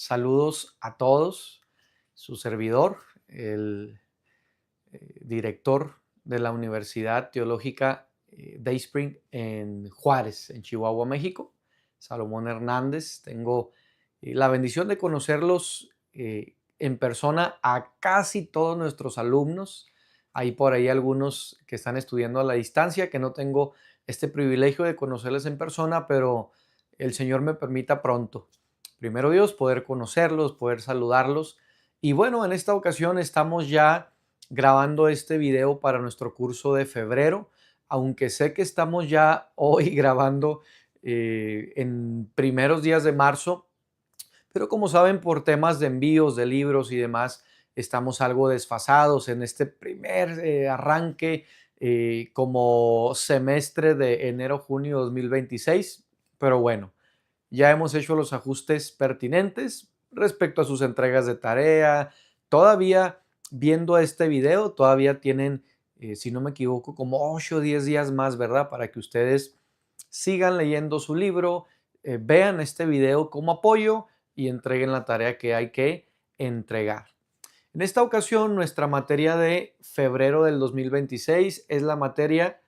Saludos a todos. Su servidor, el director de la Universidad Teológica Dayspring en Juárez, en Chihuahua, México, Salomón Hernández. Tengo la bendición de conocerlos en persona a casi todos nuestros alumnos. Hay por ahí algunos que están estudiando a la distancia, que no tengo este privilegio de conocerles en persona, pero el Señor me permita pronto. Primero Dios, poder conocerlos, poder saludarlos. Y bueno, en esta ocasión estamos ya grabando este video para nuestro curso de febrero, aunque sé que estamos ya hoy grabando en primeros días de marzo, pero como saben, por temas de envíos de libros y demás, estamos algo desfasados en este primer arranque como semestre de enero-junio 2026, pero bueno, ya hemos hecho los ajustes pertinentes respecto a sus entregas de tarea. Todavía viendo este video, todavía tienen, si no me equivoco, como 8 o 10 días más, ¿verdad? Para que ustedes sigan leyendo su libro, vean este video como apoyo y entreguen la tarea que hay que entregar. En esta ocasión, nuestra materia de febrero del 2026 es la materia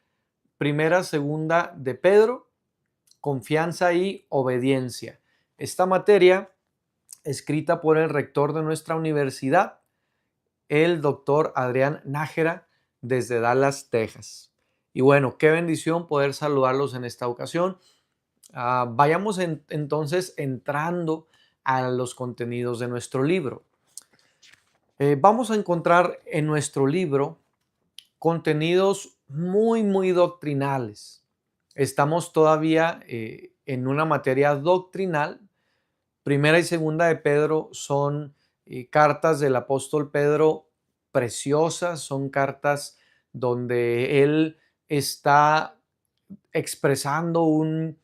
primera, segunda de Pedro, confianza y obediencia. Esta materia, escrita por el rector de nuestra universidad, el doctor Adrián Nájera, desde Dallas, Texas. Y bueno, qué bendición poder saludarlos en esta ocasión. Vayamos entonces entrando a los contenidos de nuestro libro. Vamos a encontrar en nuestro libro contenidos muy doctrinales. Estamos todavía en una materia doctrinal. Primera y segunda de Pedro son cartas del apóstol Pedro preciosas, son cartas donde él está expresando un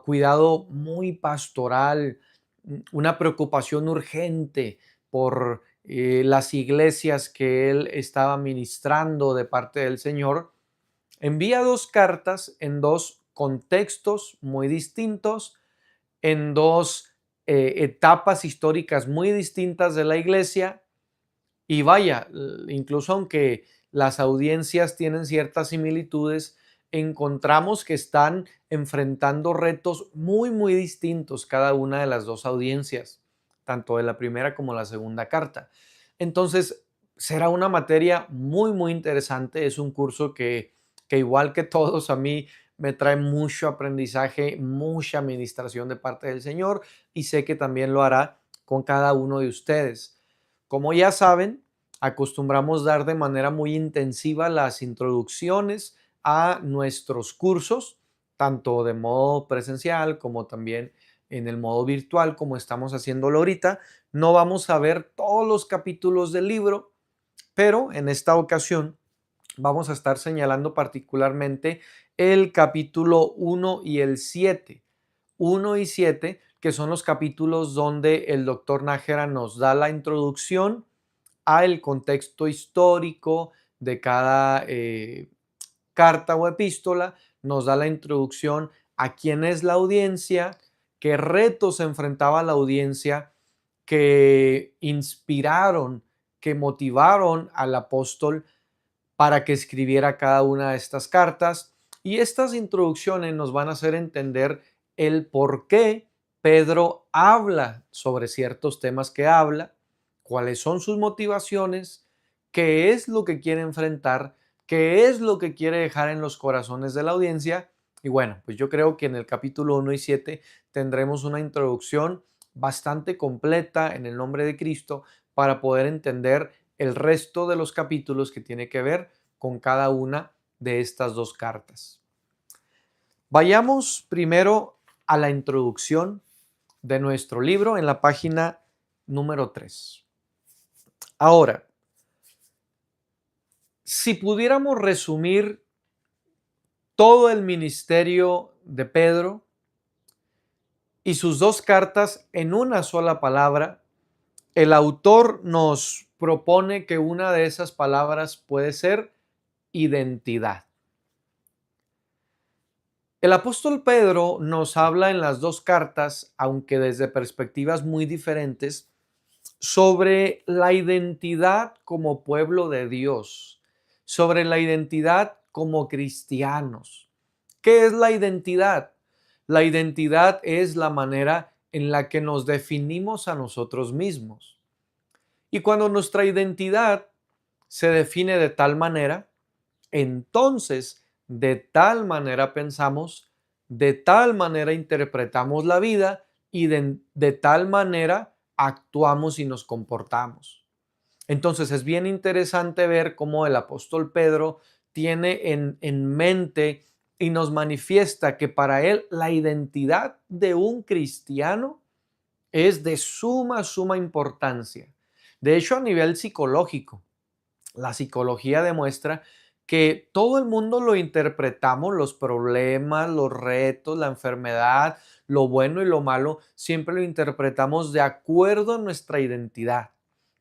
cuidado muy pastoral, una preocupación urgente por las iglesias que él estaba ministrando de parte del Señor. Envía dos cartas en dos contextos muy distintos, en dos etapas históricas muy distintas de la iglesia. Y vaya, incluso aunque las audiencias tienen ciertas similitudes, encontramos que están enfrentando retos muy distintos cada una de las dos audiencias, tanto de la primera como la segunda carta. Entonces, será una materia muy interesante. Es un curso que igual que todos a mí me trae mucho aprendizaje, mucha administración de parte del Señor, y sé que también lo hará con cada uno de ustedes. Como ya saben, acostumbramos dar de manera muy intensiva las introducciones a nuestros cursos, tanto de modo presencial como también en el modo virtual, como estamos haciéndolo ahorita. No vamos a ver todos los capítulos del libro, pero en esta ocasión vamos a estar señalando particularmente el capítulo 1 y el 7. 1 y 7, que son los capítulos donde el doctor Nájera nos da la introducción al contexto histórico de cada carta o epístola, nos da la introducción a quién es la audiencia, qué retos enfrentaba la audiencia, que inspiraron, que motivaron al apóstol para que escribiera cada una de estas cartas. Y estas introducciones nos van a hacer entender el por qué Pedro habla sobre ciertos temas que habla, cuáles son sus motivaciones, qué es lo que quiere enfrentar, qué es lo que quiere dejar en los corazones de la audiencia. Y bueno, pues yo creo que en el capítulo 1 y 7 tendremos una introducción bastante completa en el nombre de Cristo para poder entender el resto de los capítulos que tiene que ver con cada una de estas dos cartas. Vayamos primero a la introducción de nuestro libro en la página número 3. Ahora, si pudiéramos resumir todo el ministerio de Pedro y sus dos cartas en una sola palabra, el autor nos propone que una de esas palabras puede ser identidad. El apóstol Pedro nos habla en las dos cartas, aunque desde perspectivas muy diferentes, sobre la identidad como pueblo de Dios, sobre la identidad como cristianos. ¿Qué es la identidad? La identidad es la manera en la que nos definimos a nosotros mismos. Y cuando nuestra identidad se define de tal manera, entonces de tal manera pensamos, de tal manera interpretamos la vida y de tal manera actuamos y nos comportamos. Entonces es bien interesante ver cómo el apóstol Pedro tiene en mente y nos manifiesta que para él la identidad de un cristiano es de suma importancia. De hecho, a nivel psicológico, la psicología demuestra que todo el mundo lo interpretamos, los problemas, los retos, la enfermedad, lo bueno y lo malo, siempre lo interpretamos de acuerdo a nuestra identidad,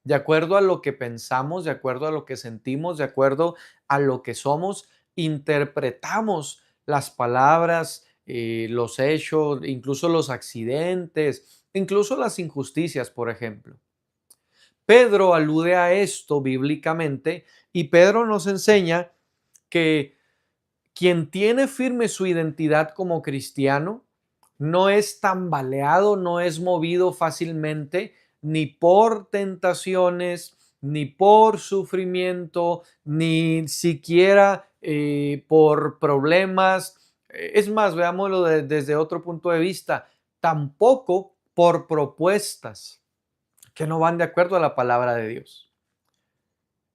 de acuerdo a lo que pensamos, de acuerdo a lo que sentimos, de acuerdo a lo que somos, interpretamos las palabras, los hechos, incluso los accidentes, incluso las injusticias, por ejemplo. Pedro alude a esto bíblicamente y Pedro nos enseña que quien tiene firme su identidad como cristiano no es tambaleado, no es movido fácilmente ni por tentaciones, ni por sufrimiento, ni siquiera por problemas. Es más, veámoslo desde otro punto de vista, tampoco por propuestas que no van de acuerdo a la palabra de Dios.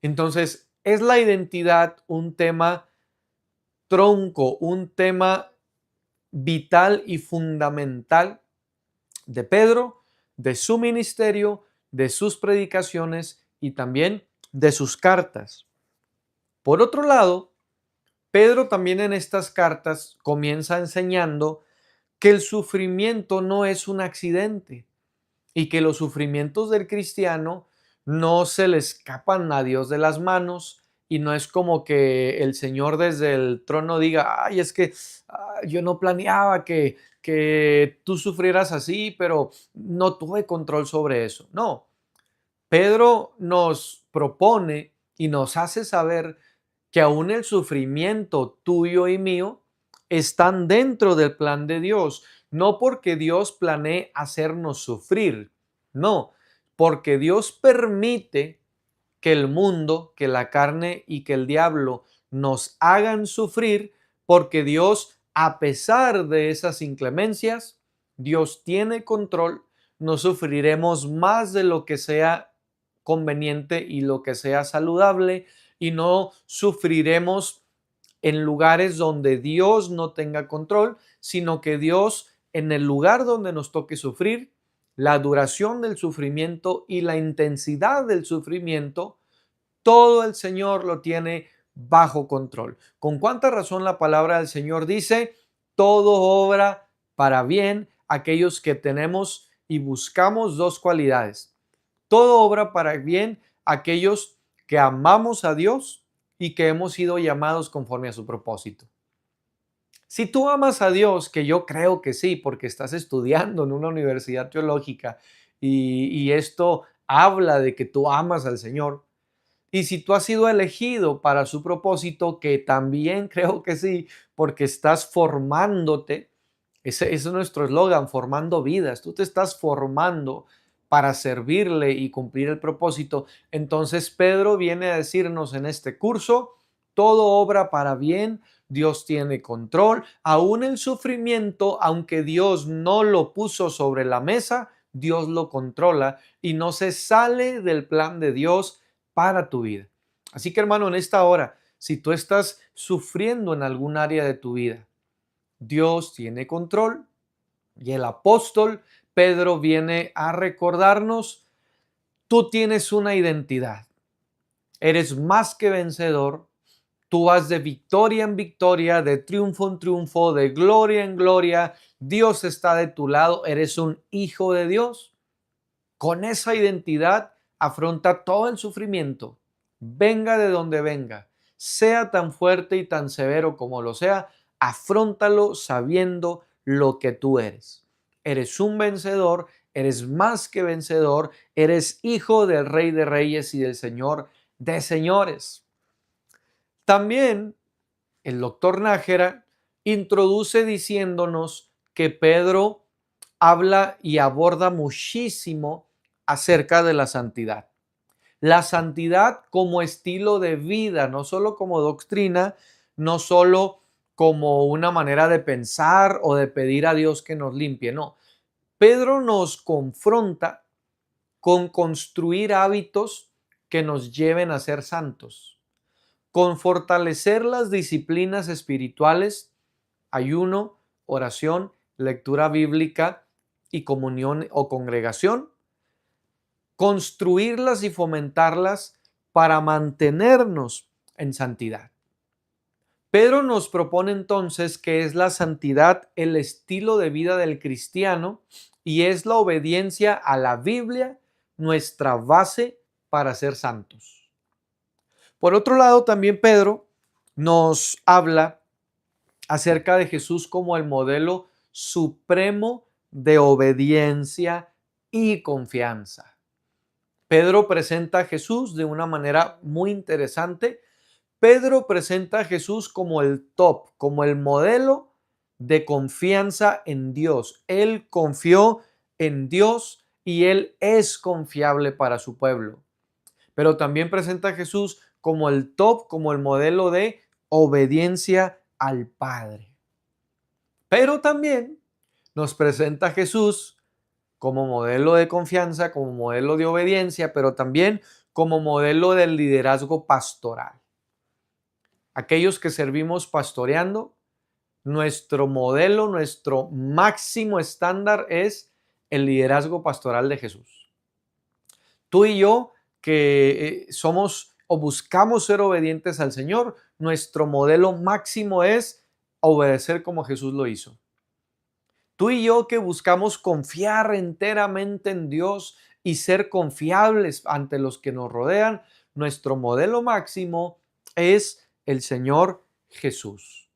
Entonces, es la identidad un tema tronco, un tema vital y fundamental de Pedro, de su ministerio, de sus predicaciones y también de sus cartas. Por otro lado, Pedro también en estas cartas comienza enseñando que el sufrimiento no es un accidente, y que los sufrimientos del cristiano no se le escapan a Dios de las manos y no es como que el Señor desde el trono diga, ay, es que yo no planeaba que tú sufrieras así, pero no tuve control sobre eso. No, Pedro nos propone y nos hace saber que aún el sufrimiento tuyo y mío están dentro del plan de Dios, no porque Dios planee hacernos sufrir, no, porque Dios permite que el mundo, que la carne y que el diablo nos hagan sufrir, porque Dios, a pesar de esas inclemencias, Dios tiene control, no sufriremos más de lo que sea conveniente y lo que sea saludable y no sufriremos en lugares donde Dios no tenga control, sino que Dios en el lugar donde nos toque sufrir, la duración del sufrimiento y la intensidad del sufrimiento, todo el Señor lo tiene bajo control. ¿Con cuánta razón la palabra del Señor dice, todo obra para bien aquellos que tenemos y buscamos dos cualidades? Todo obra para bien aquellos que amamos a Dios y que hemos sido llamados conforme a su propósito. Si tú amas a Dios, que yo creo que sí, porque estás estudiando en una universidad teológica y esto habla de que tú amas al Señor, y si tú has sido elegido para su propósito, que también creo que sí, porque estás formándote, ese es nuestro eslogan, formando vidas, tú te estás formando para servirle y cumplir el propósito. Entonces Pedro viene a decirnos en este curso, todo obra para bien, Dios tiene control, aún el sufrimiento, aunque Dios no lo puso sobre la mesa, Dios lo controla y no se sale del plan de Dios para tu vida. Así que hermano, en esta hora, si tú estás sufriendo en algún área de tu vida, Dios tiene control y el apóstol Pedro viene a recordarnos, tú tienes una identidad, eres más que vencedor, tú vas de victoria en victoria, de triunfo en triunfo, de gloria en gloria, Dios está de tu lado, eres un hijo de Dios. Con esa identidad afronta todo el sufrimiento, venga de donde venga, sea tan fuerte y tan severo como lo sea, afróntalo sabiendo lo que tú eres. Eres un vencedor, eres más que vencedor, eres hijo del Rey de Reyes y del Señor de Señores. También el doctor Nájera introduce diciéndonos que Pedro habla y aborda muchísimo acerca de la santidad. La santidad como estilo de vida, no solo como doctrina, no solo como una manera de pensar o de pedir a Dios que nos limpie, no. Pedro nos confronta con construir hábitos que nos lleven a ser santos, con fortalecer las disciplinas espirituales, ayuno, oración, lectura bíblica y comunión o congregación, construirlas y fomentarlas para mantenernos en santidad. Pedro nos propone entonces que es la santidad el estilo de vida del cristiano y es la obediencia a la Biblia nuestra base para ser santos. Por otro lado, también Pedro nos habla acerca de Jesús como el modelo supremo de obediencia y confianza. Pedro presenta a Jesús de una manera muy interesante. Pedro presenta a Jesús como el top, como el modelo de confianza en Dios. Él confió en Dios y él es confiable para su pueblo. Pero también presenta a Jesús como el top, como el modelo de obediencia al Padre. Pero también nos presenta a Jesús como modelo de confianza, como modelo de obediencia, pero también como modelo del liderazgo pastoral. Aquellos que servimos pastoreando, nuestro modelo, nuestro máximo estándar es el liderazgo pastoral de Jesús. Tú y yo que somos o buscamos ser obedientes al Señor, nuestro modelo máximo es obedecer como Jesús lo hizo. Tú y yo que buscamos confiar enteramente en Dios y ser confiables ante los que nos rodean, nuestro modelo máximo es el Señor Jesús.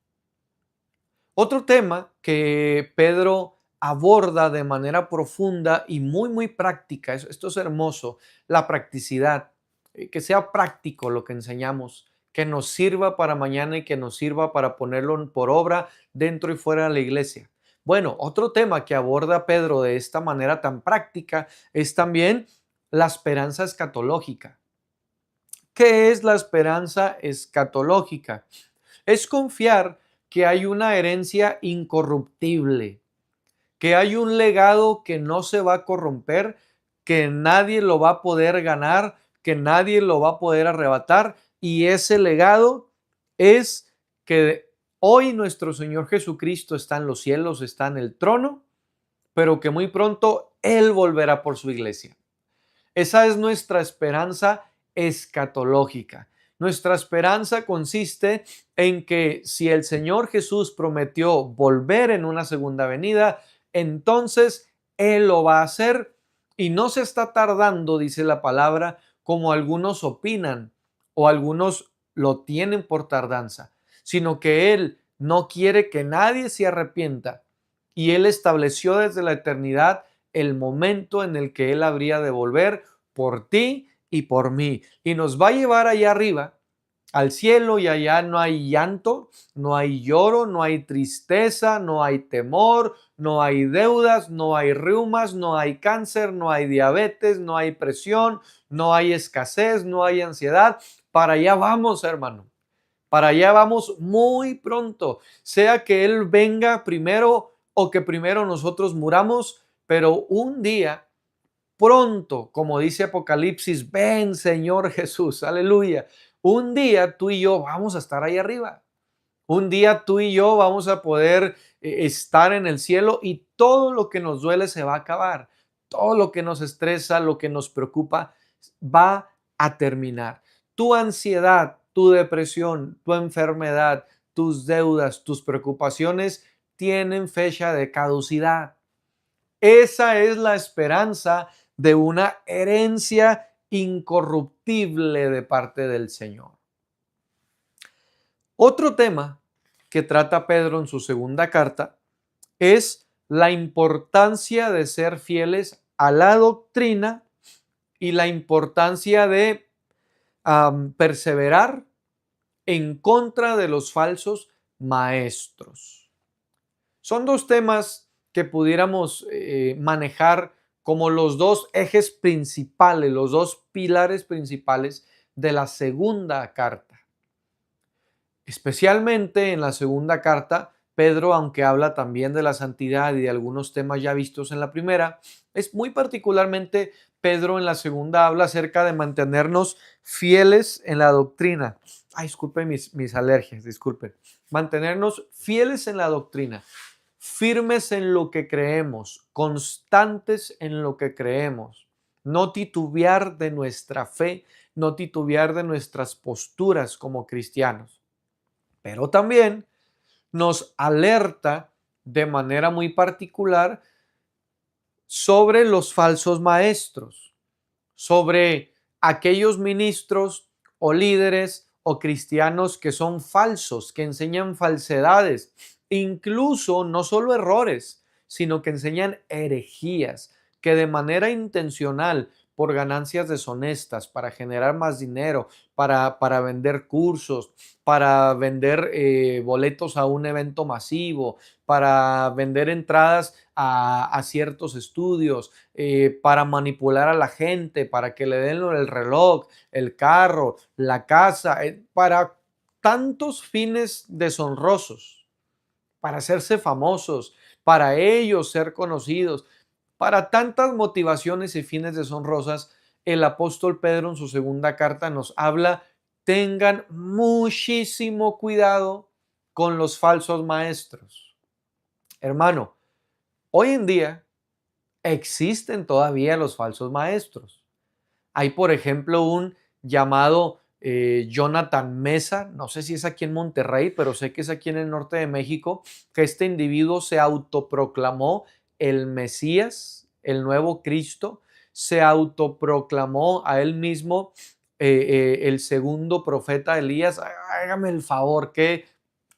Otro tema que Pedro aborda de manera profunda y muy práctica, esto es hermoso, la practicidad, que sea práctico lo que enseñamos, que nos sirva para mañana y que nos sirva para ponerlo por obra dentro y fuera de la iglesia. Bueno, otro tema que aborda Pedro de esta manera tan práctica es también la esperanza escatológica. ¿Qué es la esperanza escatológica? Es confiar que hay una herencia incorruptible, que hay un legado que no se va a corromper, que nadie lo va a poder ganar, que nadie lo va a poder arrebatar, y ese legado es que hoy nuestro Señor Jesucristo está en los cielos, está en el trono, pero que muy pronto Él volverá por su iglesia. Esa es nuestra esperanza escatológica. Nuestra esperanza consiste en que si el Señor Jesús prometió volver en una segunda venida, entonces Él lo va a hacer y no se está tardando, dice la palabra, como algunos opinan o algunos lo tienen por tardanza, sino que Él no quiere que nadie se arrepienta y Él estableció desde la eternidad el momento en el que Él habría de volver por ti y por mí. Y nos va a llevar allá arriba, al cielo, y allá no hay llanto, no hay lloro, no hay tristeza, no hay temor, no hay deudas, no hay reumas, no hay cáncer, no hay diabetes, no hay presión, no hay escasez, no hay ansiedad. Para allá vamos, hermano. Para allá vamos muy pronto. Sea que Él venga primero o que primero nosotros muramos, pero un día pronto, como dice Apocalipsis, ven Señor Jesús, aleluya. Un día tú y yo vamos a estar ahí arriba. Un día tú y yo vamos a poder estar en el cielo y todo lo que nos duele se va a acabar. Todo lo que nos estresa, lo que nos preocupa, va a terminar. Tu ansiedad, tu depresión, tu enfermedad, tus deudas, tus preocupaciones tienen fecha de caducidad. Esa es la esperanza de una herencia incorruptible de parte del Señor. Otro tema que trata Pedro en su segunda carta es la importancia de ser fieles a la doctrina y la importancia de perseverar en contra de los falsos maestros. Son dos temas que pudiéramos manejar como los dos ejes principales, los dos pilares principales de la segunda carta. Especialmente en la segunda carta, Pedro, aunque habla también de la santidad y de algunos temas ya vistos en la primera, es muy particularmente Pedro en la segunda habla acerca de mantenernos fieles en la doctrina. Ay, disculpen mis alergias, disculpen. Mantenernos fieles en la doctrina, firmes en lo que creemos, constantes en lo que creemos, no titubear de nuestra fe, no titubear de nuestras posturas como cristianos. Pero también nos alerta de manera muy particular sobre los falsos maestros, sobre aquellos ministros o líderes o cristianos que son falsos, que enseñan falsedades, incluso no solo errores, sino que enseñan herejías, que de manera intencional, por ganancias deshonestas, para generar más dinero, para vender cursos, para vender boletos a un evento masivo, para vender entradas a ciertos estudios, para manipular a la gente, para que le den el reloj, el carro, la casa, para tantos fines deshonrosos, para hacerse famosos, para ellos ser conocidos, para tantas motivaciones y fines deshonrosas. El apóstol Pedro en su segunda carta nos habla: tengan muchísimo cuidado con los falsos maestros. Hermano, hoy en día existen todavía los falsos maestros. Hay, por ejemplo, un llamado Jonathan Mesa, no sé si es aquí en Monterrey, pero sé que es aquí en el norte de México, que este individuo se autoproclamó el Mesías, el nuevo Cristo, se autoproclamó a él mismo el segundo profeta Elías. Hágame el favor, qué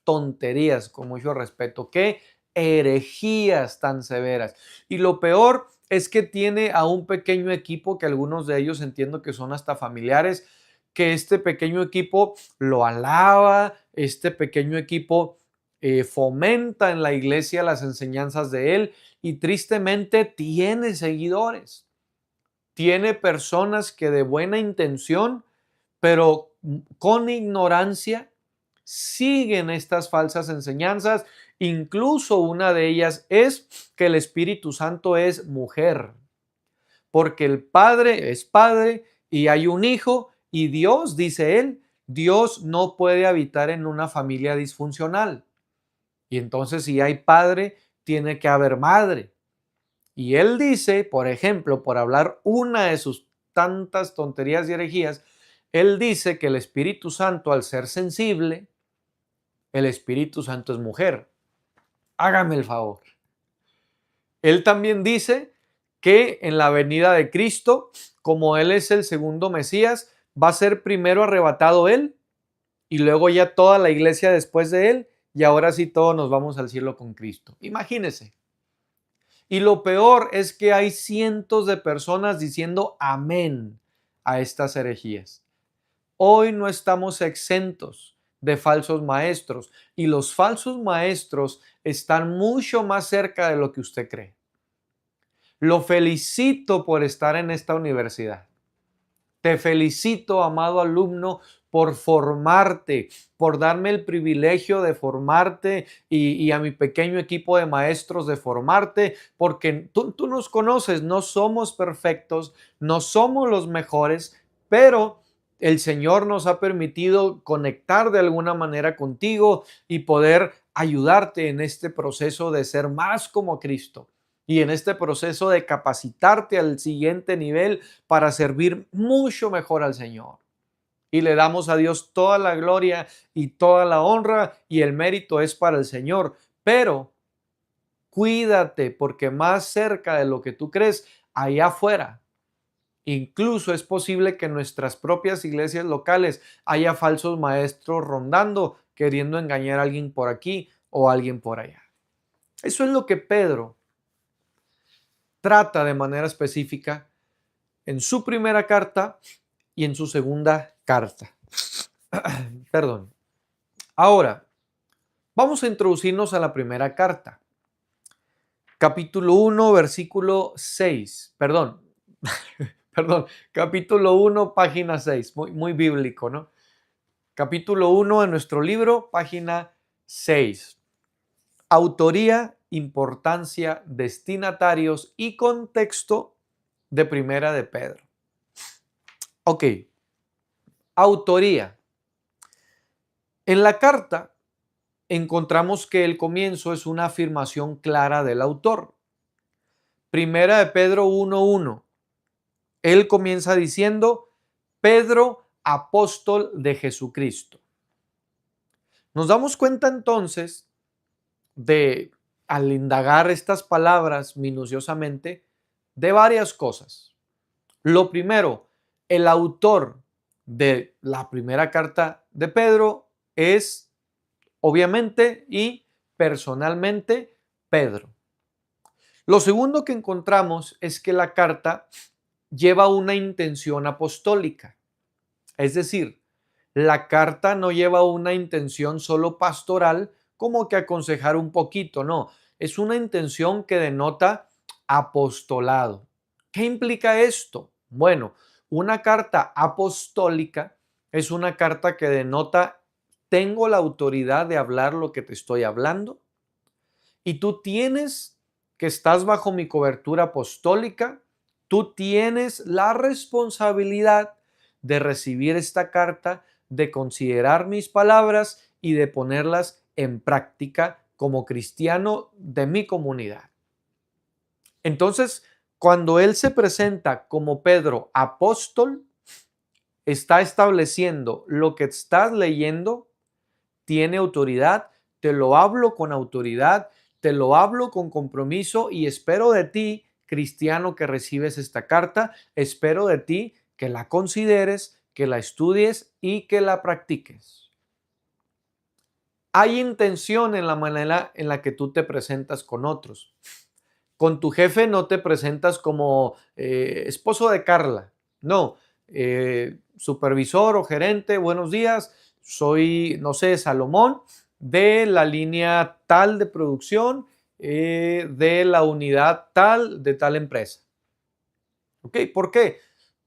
tonterías, con mucho respeto, qué herejías tan severas. Y lo peor es que tiene a un pequeño equipo, que algunos de ellos entiendo que son hasta familiares, que este pequeño equipo lo alaba, este pequeño equipo fomenta en la iglesia las enseñanzas de él y tristemente tiene seguidores, tiene personas que de buena intención, pero con ignorancia, siguen estas falsas enseñanzas. Incluso una de ellas es que el Espíritu Santo es mujer, porque el Padre es Padre y hay un Hijo y Dios, dice él, Dios no puede habitar en una familia disfuncional. Y entonces si hay padre, tiene que haber madre. Y él dice, por ejemplo, por hablar una de sus tantas tonterías y herejías, él dice que el Espíritu Santo, al ser sensible, el Espíritu Santo es mujer. Hágame el favor. Él también dice que en la venida de Cristo, como Él es el segundo Mesías, va a ser primero arrebatado Él y luego ya toda la iglesia después de Él, y ahora sí todos nos vamos al cielo con Cristo. Imagínese. Y lo peor es que hay cientos de personas diciendo amén a estas herejías. Hoy no estamos exentos de falsos maestros y los falsos maestros están mucho más cerca de lo que usted cree. Lo felicito por estar en esta universidad. Te felicito, amado alumno, por formarte, por darme el privilegio de formarte y a mi pequeño equipo de maestros de formarte, porque tú nos conoces, no somos perfectos, no somos los mejores, pero el Señor nos ha permitido conectar de alguna manera contigo y poder ayudarte en este proceso de ser más como Cristo y en este proceso de capacitarte al siguiente nivel para servir mucho mejor al Señor. Y le damos a Dios toda la gloria y toda la honra y el mérito es para el Señor. Pero cuídate porque más cerca de lo que tú crees, allá afuera, incluso es posible que en nuestras propias iglesias locales haya falsos maestros rondando queriendo engañar a alguien por aquí o a alguien por allá. Eso es lo que Pedro trata de manera específica en su primera carta y en su segunda carta. Perdón. Ahora, vamos a introducirnos a la primera carta. Capítulo 1, versículo 6. Perdón. Capítulo 1, página 6. Muy bíblico, ¿no? Capítulo 1 de nuestro libro, página 6. Autoría, importancia, destinatarios y contexto de Primera de Pedro. Ok. Autoría. En la carta encontramos que el comienzo es una afirmación clara del autor. Primera de Pedro 1:1. Él comienza diciendo, Pedro, apóstol de Jesucristo. Nos damos cuenta entonces al indagar estas palabras minuciosamente, de varias cosas. Lo primero, el autor de la primera carta de Pedro es, obviamente y personalmente, Pedro. Lo segundo que encontramos es que la carta lleva una intención apostólica. Es decir, la carta no lleva una intención solo pastoral, como que aconsejar un poquito, no. Es una intención que denota apostolado. ¿Qué implica esto? Bueno, una carta apostólica es una carta que denota, tengo la autoridad de hablar lo que te estoy hablando y tú tienes que estás bajo mi cobertura apostólica, tú tienes la responsabilidad de recibir esta carta, de considerar mis palabras y de ponerlas en práctica como cristiano de mi comunidad. Entonces, cuando él se presenta como Pedro apóstol, está estableciendo lo que estás leyendo, tiene autoridad, te lo hablo con autoridad, te lo hablo con compromiso y espero de ti, cristiano que recibes esta carta, espero de ti que la consideres, que la estudies y que la practiques. Hay intención en la manera en la que tú te presentas con otros. Con tu jefe no te presentas como esposo de Carla, no, supervisor o gerente, buenos días, soy, no sé, Salomón, de la línea tal de producción, de la unidad tal de tal empresa. ¿Ok? ¿Por qué?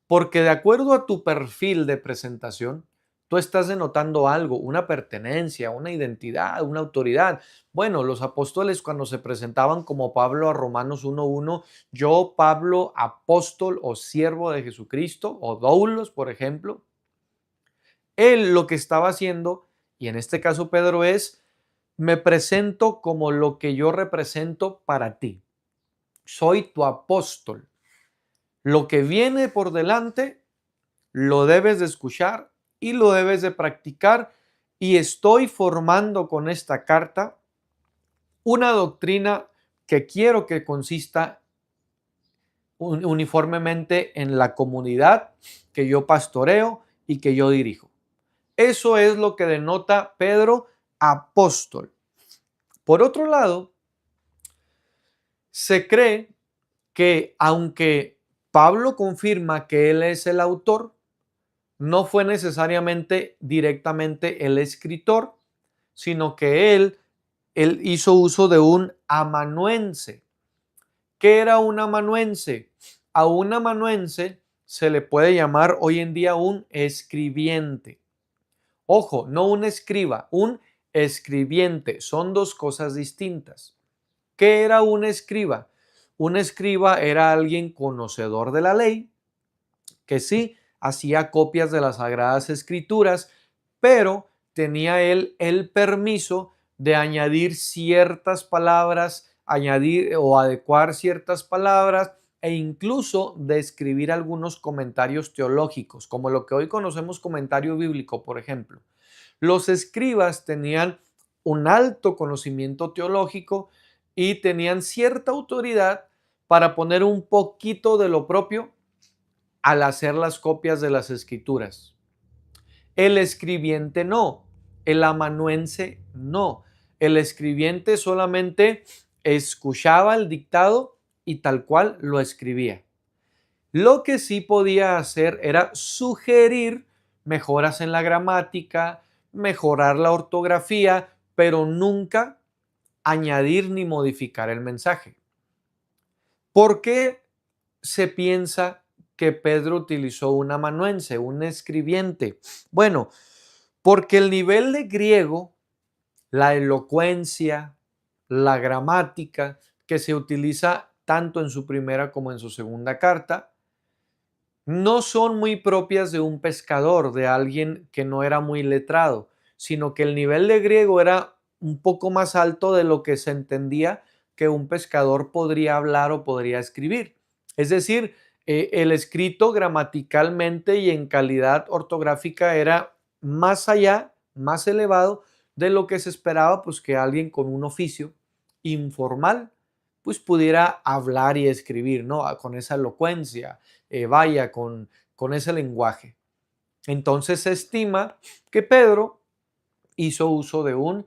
Porque de acuerdo a tu perfil de presentación, tú estás denotando algo, una pertenencia, una identidad, una autoridad. Bueno, los apóstoles cuando se presentaban como Pablo a Romanos 1:1, yo Pablo, apóstol o siervo de Jesucristo, o doulos, por ejemplo, él lo que estaba haciendo, y en este caso Pedro es, me presento como lo que yo represento para ti. Soy tu apóstol. Lo que viene por delante lo debes de escuchar y lo debes de practicar, y estoy formando con esta carta una doctrina que quiero que consista uniformemente en la comunidad que yo pastoreo y que yo dirijo. Eso es lo que denota Pedro apóstol. Por otro lado, se cree que aunque Pablo confirma que él es el autor, no fue necesariamente directamente el escritor, sino que él hizo uso de un amanuense. ¿Qué era un amanuense? A un amanuense se le puede llamar hoy en día un escribiente. Ojo, no un escriba, un escribiente. Son dos cosas distintas. ¿Qué era un escriba? Un escriba era alguien conocedor de la ley, que sí hacía copias de las Sagradas Escrituras, pero tenía él el permiso de añadir ciertas palabras, añadir o adecuar ciertas palabras e incluso de escribir algunos comentarios teológicos, como lo que hoy conocemos comentario bíblico, por ejemplo. Los escribas tenían un alto conocimiento teológico y tenían cierta autoridad para poner un poquito de lo propio al hacer las copias de las escrituras. El escribiente no. El amanuense no. El escribiente solamente escuchaba el dictado y tal cual lo escribía. Lo que sí podía hacer era sugerir mejoras en la gramática, mejorar la ortografía, pero nunca añadir ni modificar el mensaje. ¿Por qué se piensa que Pedro utilizó un amanuense, un escribiente? Bueno, porque el nivel de griego, la elocuencia, la gramática que se utiliza tanto en su primera como en su segunda carta, no son muy propias de un pescador, de alguien que no era muy letrado, sino que el nivel de griego era un poco más alto de lo que se entendía que un pescador podría hablar o podría escribir. Es decir, el escrito gramaticalmente y en calidad ortográfica era más allá, más elevado de lo que se esperaba, pues que alguien con un oficio informal pues pudiera hablar y escribir, ¿no? Con esa elocuencia, vaya, con ese lenguaje. Entonces se estima que Pedro hizo uso de un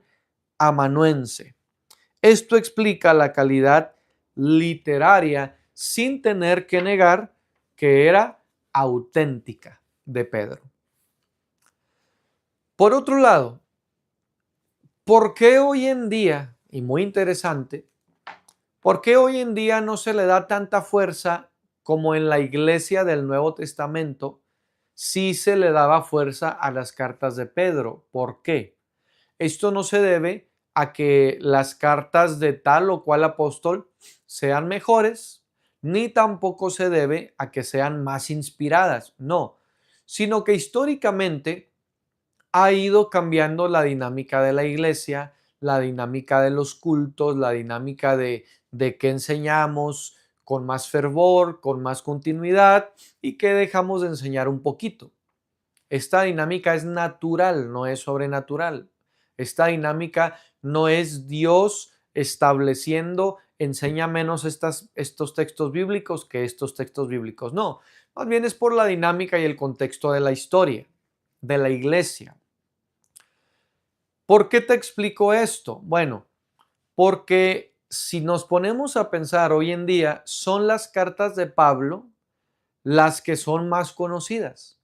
amanuense. Esto explica la calidad literaria sin tener que negar que era auténtica de Pedro. Por otro lado, ¿por qué hoy en día, y muy interesante, por qué hoy en día no se le da tanta fuerza como en la iglesia del Nuevo Testamento? Sí se le daba fuerza a las cartas de Pedro. ¿Por qué? Esto no se debe a que las cartas de tal o cual apóstol sean mejores, ni tampoco se debe a que sean más inspiradas, no, sino que históricamente ha ido cambiando la dinámica de la iglesia, la dinámica de los cultos, la dinámica de qué enseñamos con más fervor, con más continuidad y qué dejamos de enseñar un poquito. Esta dinámica es natural, no es sobrenatural. Esta dinámica no es Dios estableciendo, enseña menos estos textos bíblicos que estos textos bíblicos. No, más bien es por la dinámica y el contexto de la historia, de la iglesia. ¿Por qué te explico esto? Bueno, porque si nos ponemos a pensar hoy en día, son las cartas de Pablo las que son más conocidas.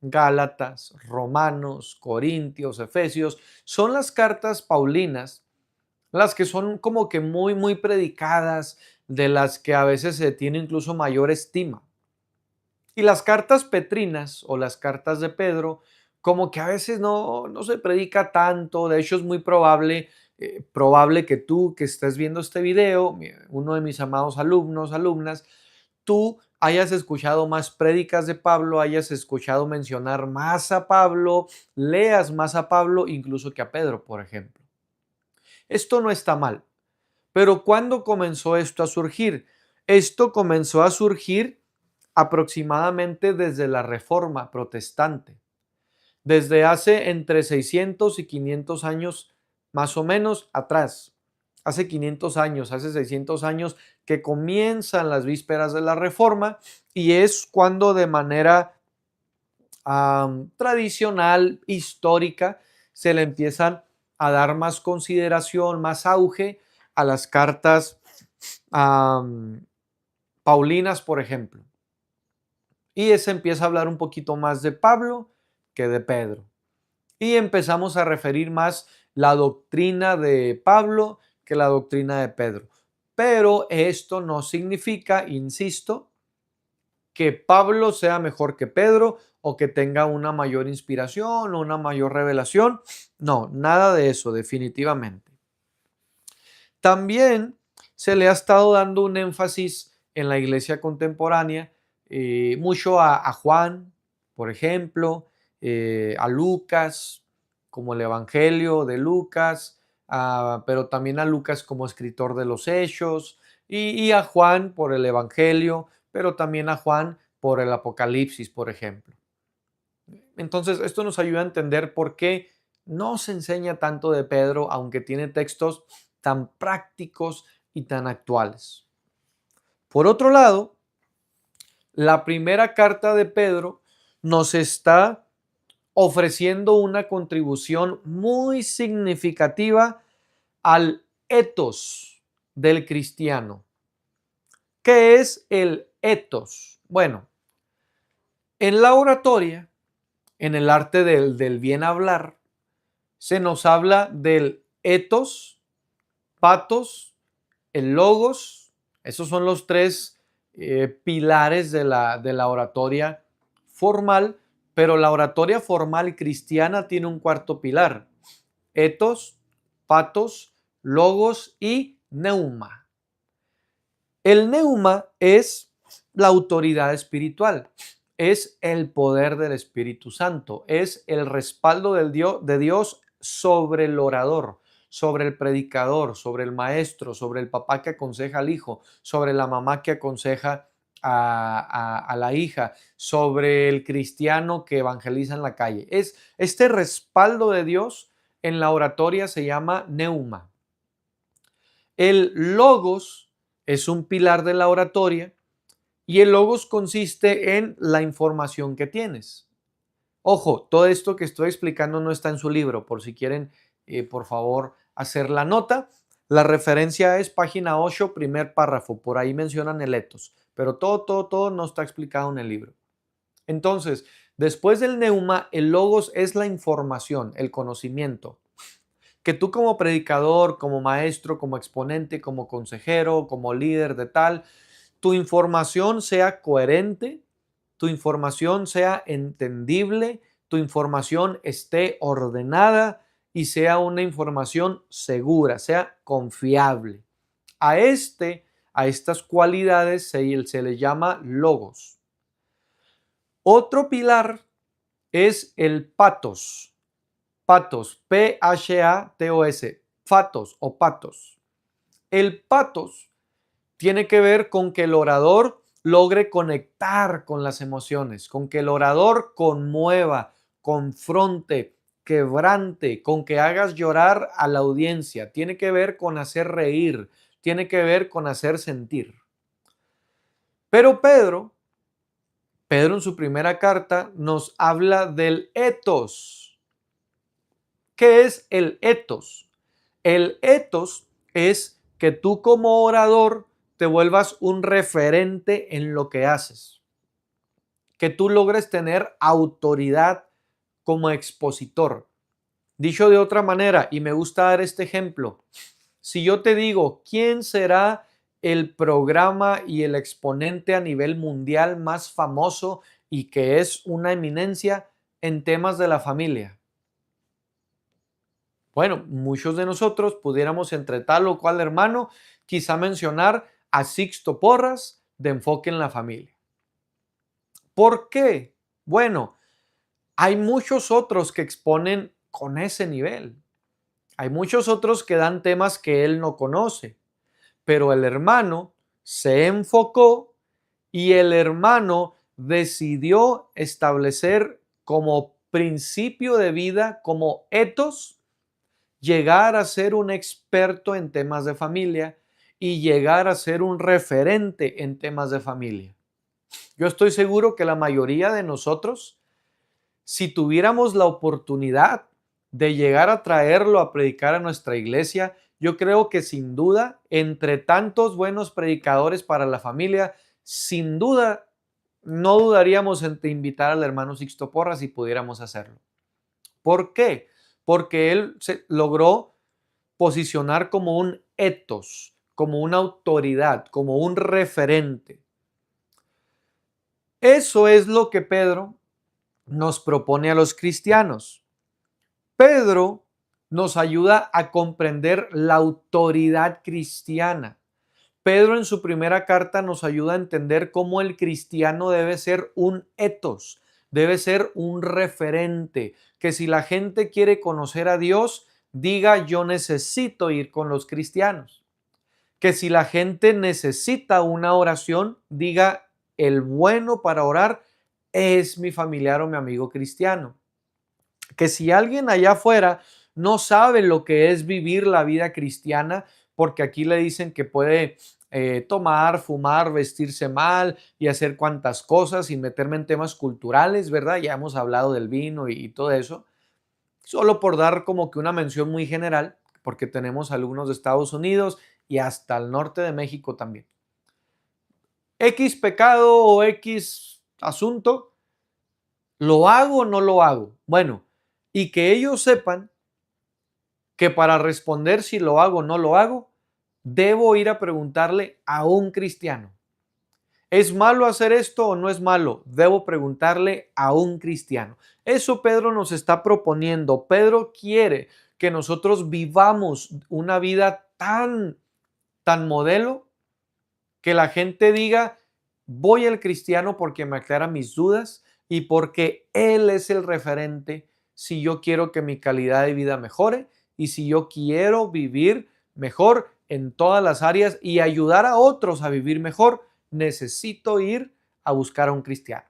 Gálatas, Romanos, Corintios, Efesios, son las cartas paulinas, las que son como que muy predicadas, de las que a veces se tiene incluso mayor estima. Y las cartas petrinas o las cartas de Pedro, como que a veces no se predica tanto. De hecho, es muy probable que tú que estés viendo este video, uno de mis amados alumnos, alumnas, tú hayas escuchado más prédicas de Pablo, hayas escuchado mencionar más a Pablo, leas más a Pablo incluso que a Pedro, por ejemplo. Esto no está mal, pero ¿cuándo comenzó esto a surgir? Esto comenzó a surgir aproximadamente desde la Reforma Protestante, desde hace entre 600 y 500 años más o menos atrás. Hace 500 años, hace 600 años que comienzan las vísperas de la Reforma y es cuando de manera tradicional, histórica, se le empiezan a dar más consideración, más auge a las cartas paulinas, por ejemplo. Y se empieza a hablar un poquito más de Pablo que de Pedro. Y empezamos a referir más la doctrina de Pablo que la doctrina de Pedro. Pero esto no significa, insisto, que Pablo sea mejor que Pedro o que tenga una mayor inspiración o una mayor revelación. No, nada de eso, definitivamente. También se le ha estado dando un énfasis en la iglesia contemporánea, mucho a Juan, por ejemplo, a Lucas, como el Evangelio de Lucas, pero también a Lucas como escritor de los Hechos, y a Juan por el Evangelio, pero también a Juan por el Apocalipsis, por ejemplo. Entonces, esto nos ayuda a entender por qué no se enseña tanto de Pedro, aunque tiene textos tan prácticos y tan actuales. Por otro lado, la primera carta de Pedro nos está ofreciendo una contribución muy significativa al ethos del cristiano. ¿Qué es el ethos? Bueno, en la oratoria, en el arte del bien hablar, se nos habla del ethos, pathos, el logos. Esos son los tres pilares de la oratoria formal, pero la oratoria formal cristiana tiene un cuarto pilar: ethos, pathos, logos y neuma. El neuma es la autoridad espiritual, es el poder del Espíritu Santo, es el respaldo de Dios sobre el orador, sobre el predicador, sobre el maestro, sobre el papá que aconseja al hijo, sobre la mamá que aconseja a la hija, sobre el cristiano que evangeliza en la calle. Es este respaldo de Dios en la oratoria se llama neuma. El logos es un pilar de la oratoria y el logos consiste en la información que tienes. Ojo, todo esto que estoy explicando no está en su libro, por si quieren, por favor, hacer la nota. La referencia es página 8, primer párrafo, por ahí mencionan el ethos, pero todo no está explicado en el libro. Entonces, después del neuma, el logos es la información, el conocimiento. Que tú como predicador, como maestro, como exponente, como consejero, como líder de tal, tu información sea coherente, tu información sea entendible, tu información esté ordenada y sea una información segura, sea confiable. A estas cualidades se le llama logos. Otro pilar es el patos. Patos, P-H-A-T-O-S, fatos o patos. El patos tiene que ver con que el orador logre conectar con las emociones, con que el orador conmueva, confronte, quebrante, con que hagas llorar a la audiencia. Tiene que ver con hacer reír, tiene que ver con hacer sentir. Pero Pedro en su primera carta nos habla del ethos. ¿Qué es el ethos? El ethos es que tú como orador te vuelvas un referente en lo que haces, que tú logres tener autoridad como expositor. Dicho de otra manera, y me gusta dar este ejemplo, si yo te digo, ¿quién será el programa y el exponente a nivel mundial más famoso y que es una eminencia en temas de la familia? Bueno, muchos de nosotros pudiéramos entre tal o cual hermano quizá mencionar a Sixto Porras de Enfoque en la Familia. ¿Por qué? Bueno, hay muchos otros que exponen con ese nivel. Hay muchos otros que dan temas que él no conoce, pero el hermano se enfocó y el hermano decidió establecer como principio de vida, como ethos, llegar a ser un experto en temas de familia y llegar a ser un referente en temas de familia. Yo estoy seguro que la mayoría de nosotros, si tuviéramos la oportunidad de llegar a traerlo a predicar a nuestra iglesia, yo creo que sin duda, entre tantos buenos predicadores para la familia, sin duda, no dudaríamos en invitar al hermano Sixto Porras si pudiéramos hacerlo. ¿Por qué? Porque él se logró posicionar como un ethos, como una autoridad, como un referente. Eso es lo que Pedro nos propone a los cristianos. Pedro nos ayuda a comprender la autoridad cristiana. Pedro en su primera carta nos ayuda a entender cómo el cristiano debe ser un ethos, debe ser un referente, que si la gente quiere conocer a Dios, diga yo necesito ir con los cristianos. Que si la gente necesita una oración, diga el bueno para orar es mi familiar o mi amigo cristiano. Que si alguien allá afuera no sabe lo que es vivir la vida cristiana, porque aquí le dicen que puede tomar, fumar, vestirse mal y hacer cuantas cosas sin meterme en temas culturales, ¿verdad? Ya hemos hablado del vino y todo eso. Solo por dar como que una mención muy general, porque tenemos alumnos de Estados Unidos y hasta el norte de México también. X pecado o X asunto, ¿lo hago o no lo hago? Bueno, y que ellos sepan que para responder si lo hago o no lo hago, debo ir a preguntarle a un cristiano. ¿Es malo hacer esto o no es malo? Debo preguntarle a un cristiano. Eso Pedro nos está proponiendo. Pedro quiere que nosotros vivamos una vida tan modelo que la gente diga, voy al cristiano porque me aclara mis dudas y porque él es el referente si yo quiero que mi calidad de vida mejore y si yo quiero vivir mejor en todas las áreas y ayudar a otros a vivir mejor, necesito ir a buscar a un cristiano.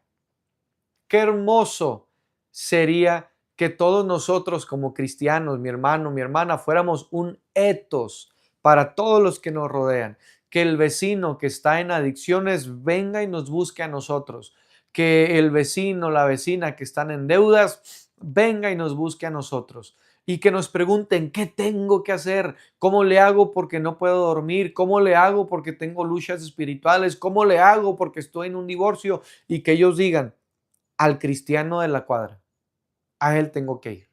Qué hermoso sería que todos nosotros como cristianos, mi hermano, mi hermana, fuéramos un etos para todos los que nos rodean. Que el vecino que está en adicciones venga y nos busque a nosotros. Que el vecino, la vecina que están en deudas, venga y nos busque a nosotros. Y que nos pregunten, ¿qué tengo que hacer? ¿Cómo le hago porque no puedo dormir? ¿Cómo le hago porque tengo luchas espirituales? ¿Cómo le hago porque estoy en un divorcio? Y que ellos digan, al cristiano de la cuadra, a él tengo que ir.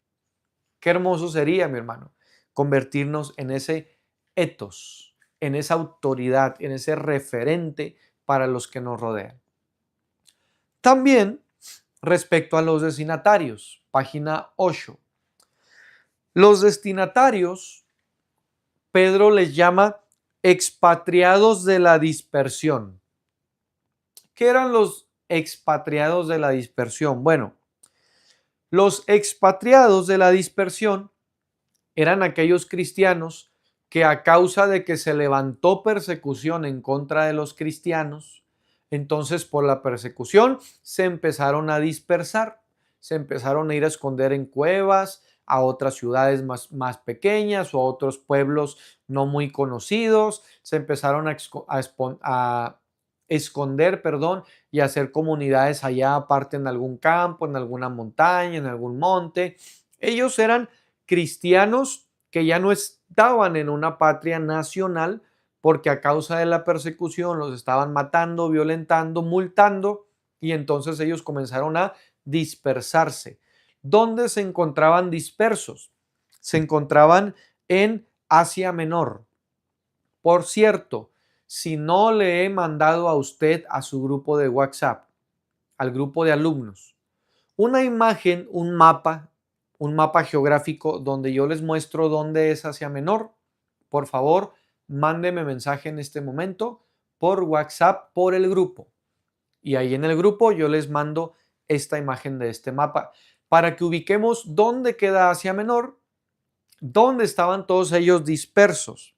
Qué hermoso sería, mi hermano, convertirnos en ese etos, en esa autoridad, en ese referente para los que nos rodean. También respecto a los destinatarios, página 8. Los destinatarios, Pedro les llama expatriados de la dispersión. ¿Qué eran los expatriados de la dispersión? Bueno, los expatriados de la dispersión eran aquellos cristianos que a causa de que se levantó persecución en contra de los cristianos, entonces por la persecución se empezaron a dispersar, se empezaron a ir a esconder en cuevas, a otras ciudades más pequeñas o a otros pueblos no muy conocidos, se empezaron a esconder, perdón, y hacer comunidades allá aparte en algún campo, en alguna montaña, en algún monte. Ellos eran cristianos que ya no estaban en una patria nacional porque a causa de la persecución los estaban matando, violentando, multando y entonces ellos comenzaron a dispersarse. ¿Dónde se encontraban dispersos? Se encontraban en Asia Menor. Por cierto, si no le he mandado a usted a su grupo de WhatsApp, al grupo de alumnos, una imagen, un mapa geográfico donde yo les muestro dónde es Asia Menor, por favor, mándeme mensaje en este momento por WhatsApp, por el grupo. Y ahí en el grupo yo les mando esta imagen de este mapa para que ubiquemos dónde queda Asia Menor, dónde estaban todos ellos dispersos.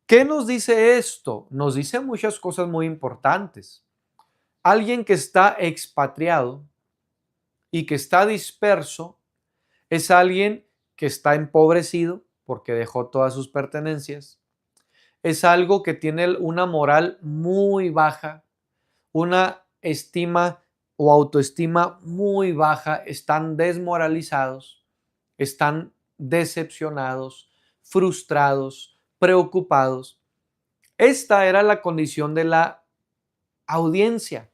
¿Qué nos dice esto? Nos dice muchas cosas muy importantes. Alguien que está expatriado y que está disperso es alguien que está empobrecido porque dejó todas sus pertenencias. Es algo que tiene una moral muy baja, una estima o autoestima muy baja, están desmoralizados, están decepcionados, frustrados, preocupados. Esta era la condición de la audiencia.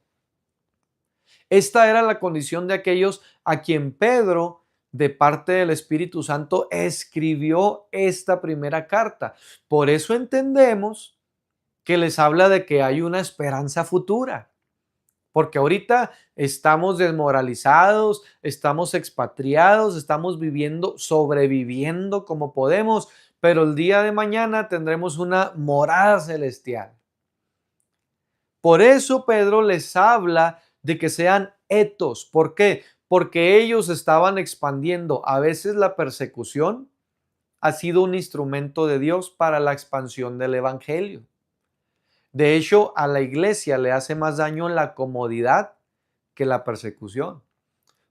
Esta era la condición de aquellos a quien Pedro, de parte del Espíritu Santo, escribió esta primera carta. Por eso entendemos que les habla de que hay una esperanza futura. Porque ahorita estamos desmoralizados, estamos expatriados, estamos viviendo, sobreviviendo como podemos, pero el día de mañana tendremos una morada celestial. Por eso Pedro les habla de que sean etos. ¿Por qué? Porque ellos estaban expandiendo. A veces la persecución ha sido un instrumento de Dios para la expansión del evangelio. De hecho, a la iglesia le hace más daño la comodidad que la persecución.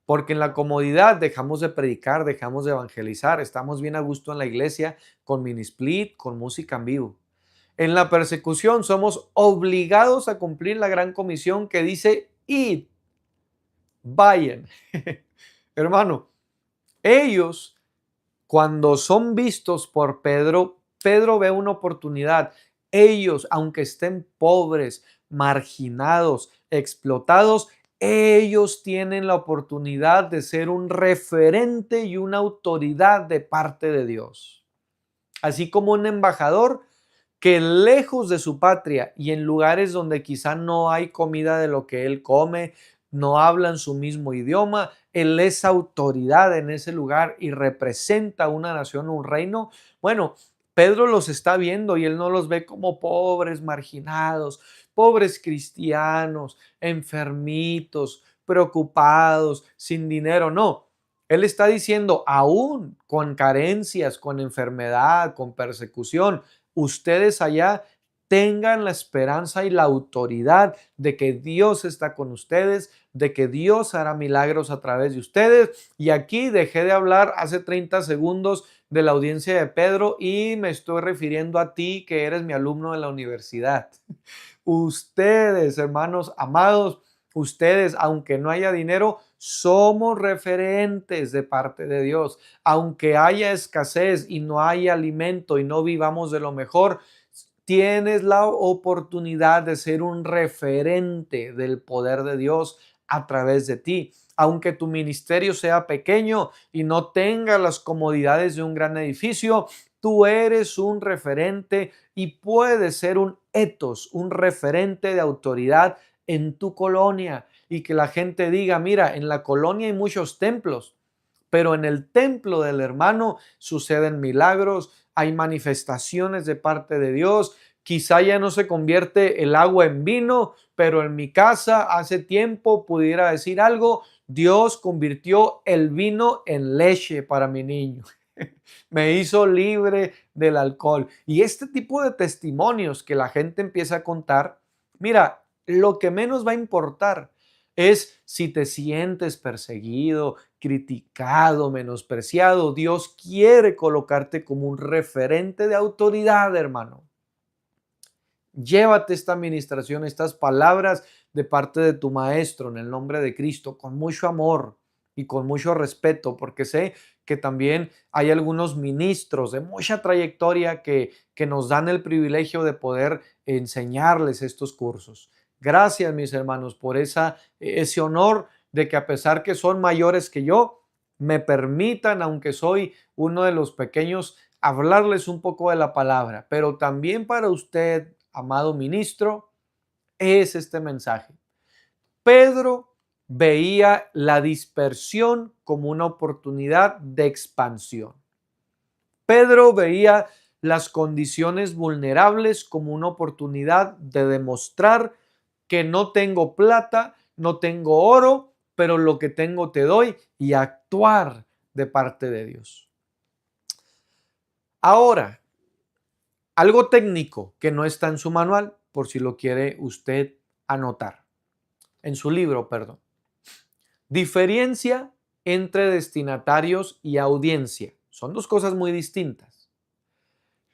Porque en la comodidad dejamos de predicar, dejamos de evangelizar, estamos bien a gusto en la iglesia con mini split, con música en vivo. En la persecución somos obligados a cumplir la gran comisión que dice, id, vayan. Hermano, ellos cuando son vistos por Pedro, Pedro ve una oportunidad. Ellos, aunque estén pobres, marginados, explotados, ellos tienen la oportunidad de ser un referente y una autoridad de parte de Dios. Así como un embajador que lejos de su patria y en lugares donde quizá no hay comida de lo que él come, no hablan su mismo idioma, él es autoridad en ese lugar y representa una nación, un reino. Bueno, Pedro los está viendo y él no los ve como pobres, marginados, pobres cristianos, enfermitos, preocupados, sin dinero, no. Él está diciendo, aún con carencias, con enfermedad, con persecución, ustedes allá tengan la esperanza y la autoridad de que Dios está con ustedes, de que Dios hará milagros a través de ustedes. Y aquí dejé de hablar hace 30 segundos de la audiencia de Pedro y me estoy refiriendo a ti que eres mi alumno de la universidad. Ustedes, hermanos amados, ustedes, aunque no haya dinero, somos referentes de parte de Dios. Aunque haya escasez y no haya alimento y no vivamos de lo mejor, tienes la oportunidad de ser un referente del poder de Dios a través de ti. Aunque tu ministerio sea pequeño y no tenga las comodidades de un gran edificio, tú eres un referente y puedes ser un etos, un referente de autoridad en tu colonia y que la gente diga, mira, en la colonia hay muchos templos, pero en el templo del hermano suceden milagros, hay manifestaciones de parte de Dios. Quizá ya no se convierte el agua en vino, pero en mi casa hace tiempo pudiera decir algo, Dios convirtió el vino en leche para mi niño. Me hizo libre del alcohol. Y este tipo de testimonios que la gente empieza a contar, mira, lo que menos va a importar es si te sientes perseguido, criticado, menospreciado. Dios quiere colocarte como un referente de autoridad, hermano. Llévate esta administración, estas palabras de parte de tu maestro en el nombre de Cristo, con mucho amor y con mucho respeto, porque sé que también hay algunos ministros de mucha trayectoria que nos dan el privilegio de poder enseñarles estos cursos. Gracias, mis hermanos, por ese honor de que a pesar que son mayores que yo, me permitan, aunque soy uno de los pequeños, hablarles un poco de la palabra, pero también para usted, amado ministro, es este mensaje. Pedro veía la dispersión como una oportunidad de expansión. Pedro veía las condiciones vulnerables como una oportunidad de demostrar que no tengo plata, no tengo oro, pero lo que tengo te doy y actuar de parte de Dios. Ahora, algo técnico que no está en su manual, por si lo quiere usted anotar, en su libro, perdón. Diferencia entre destinatarios y audiencia. Son dos cosas muy distintas.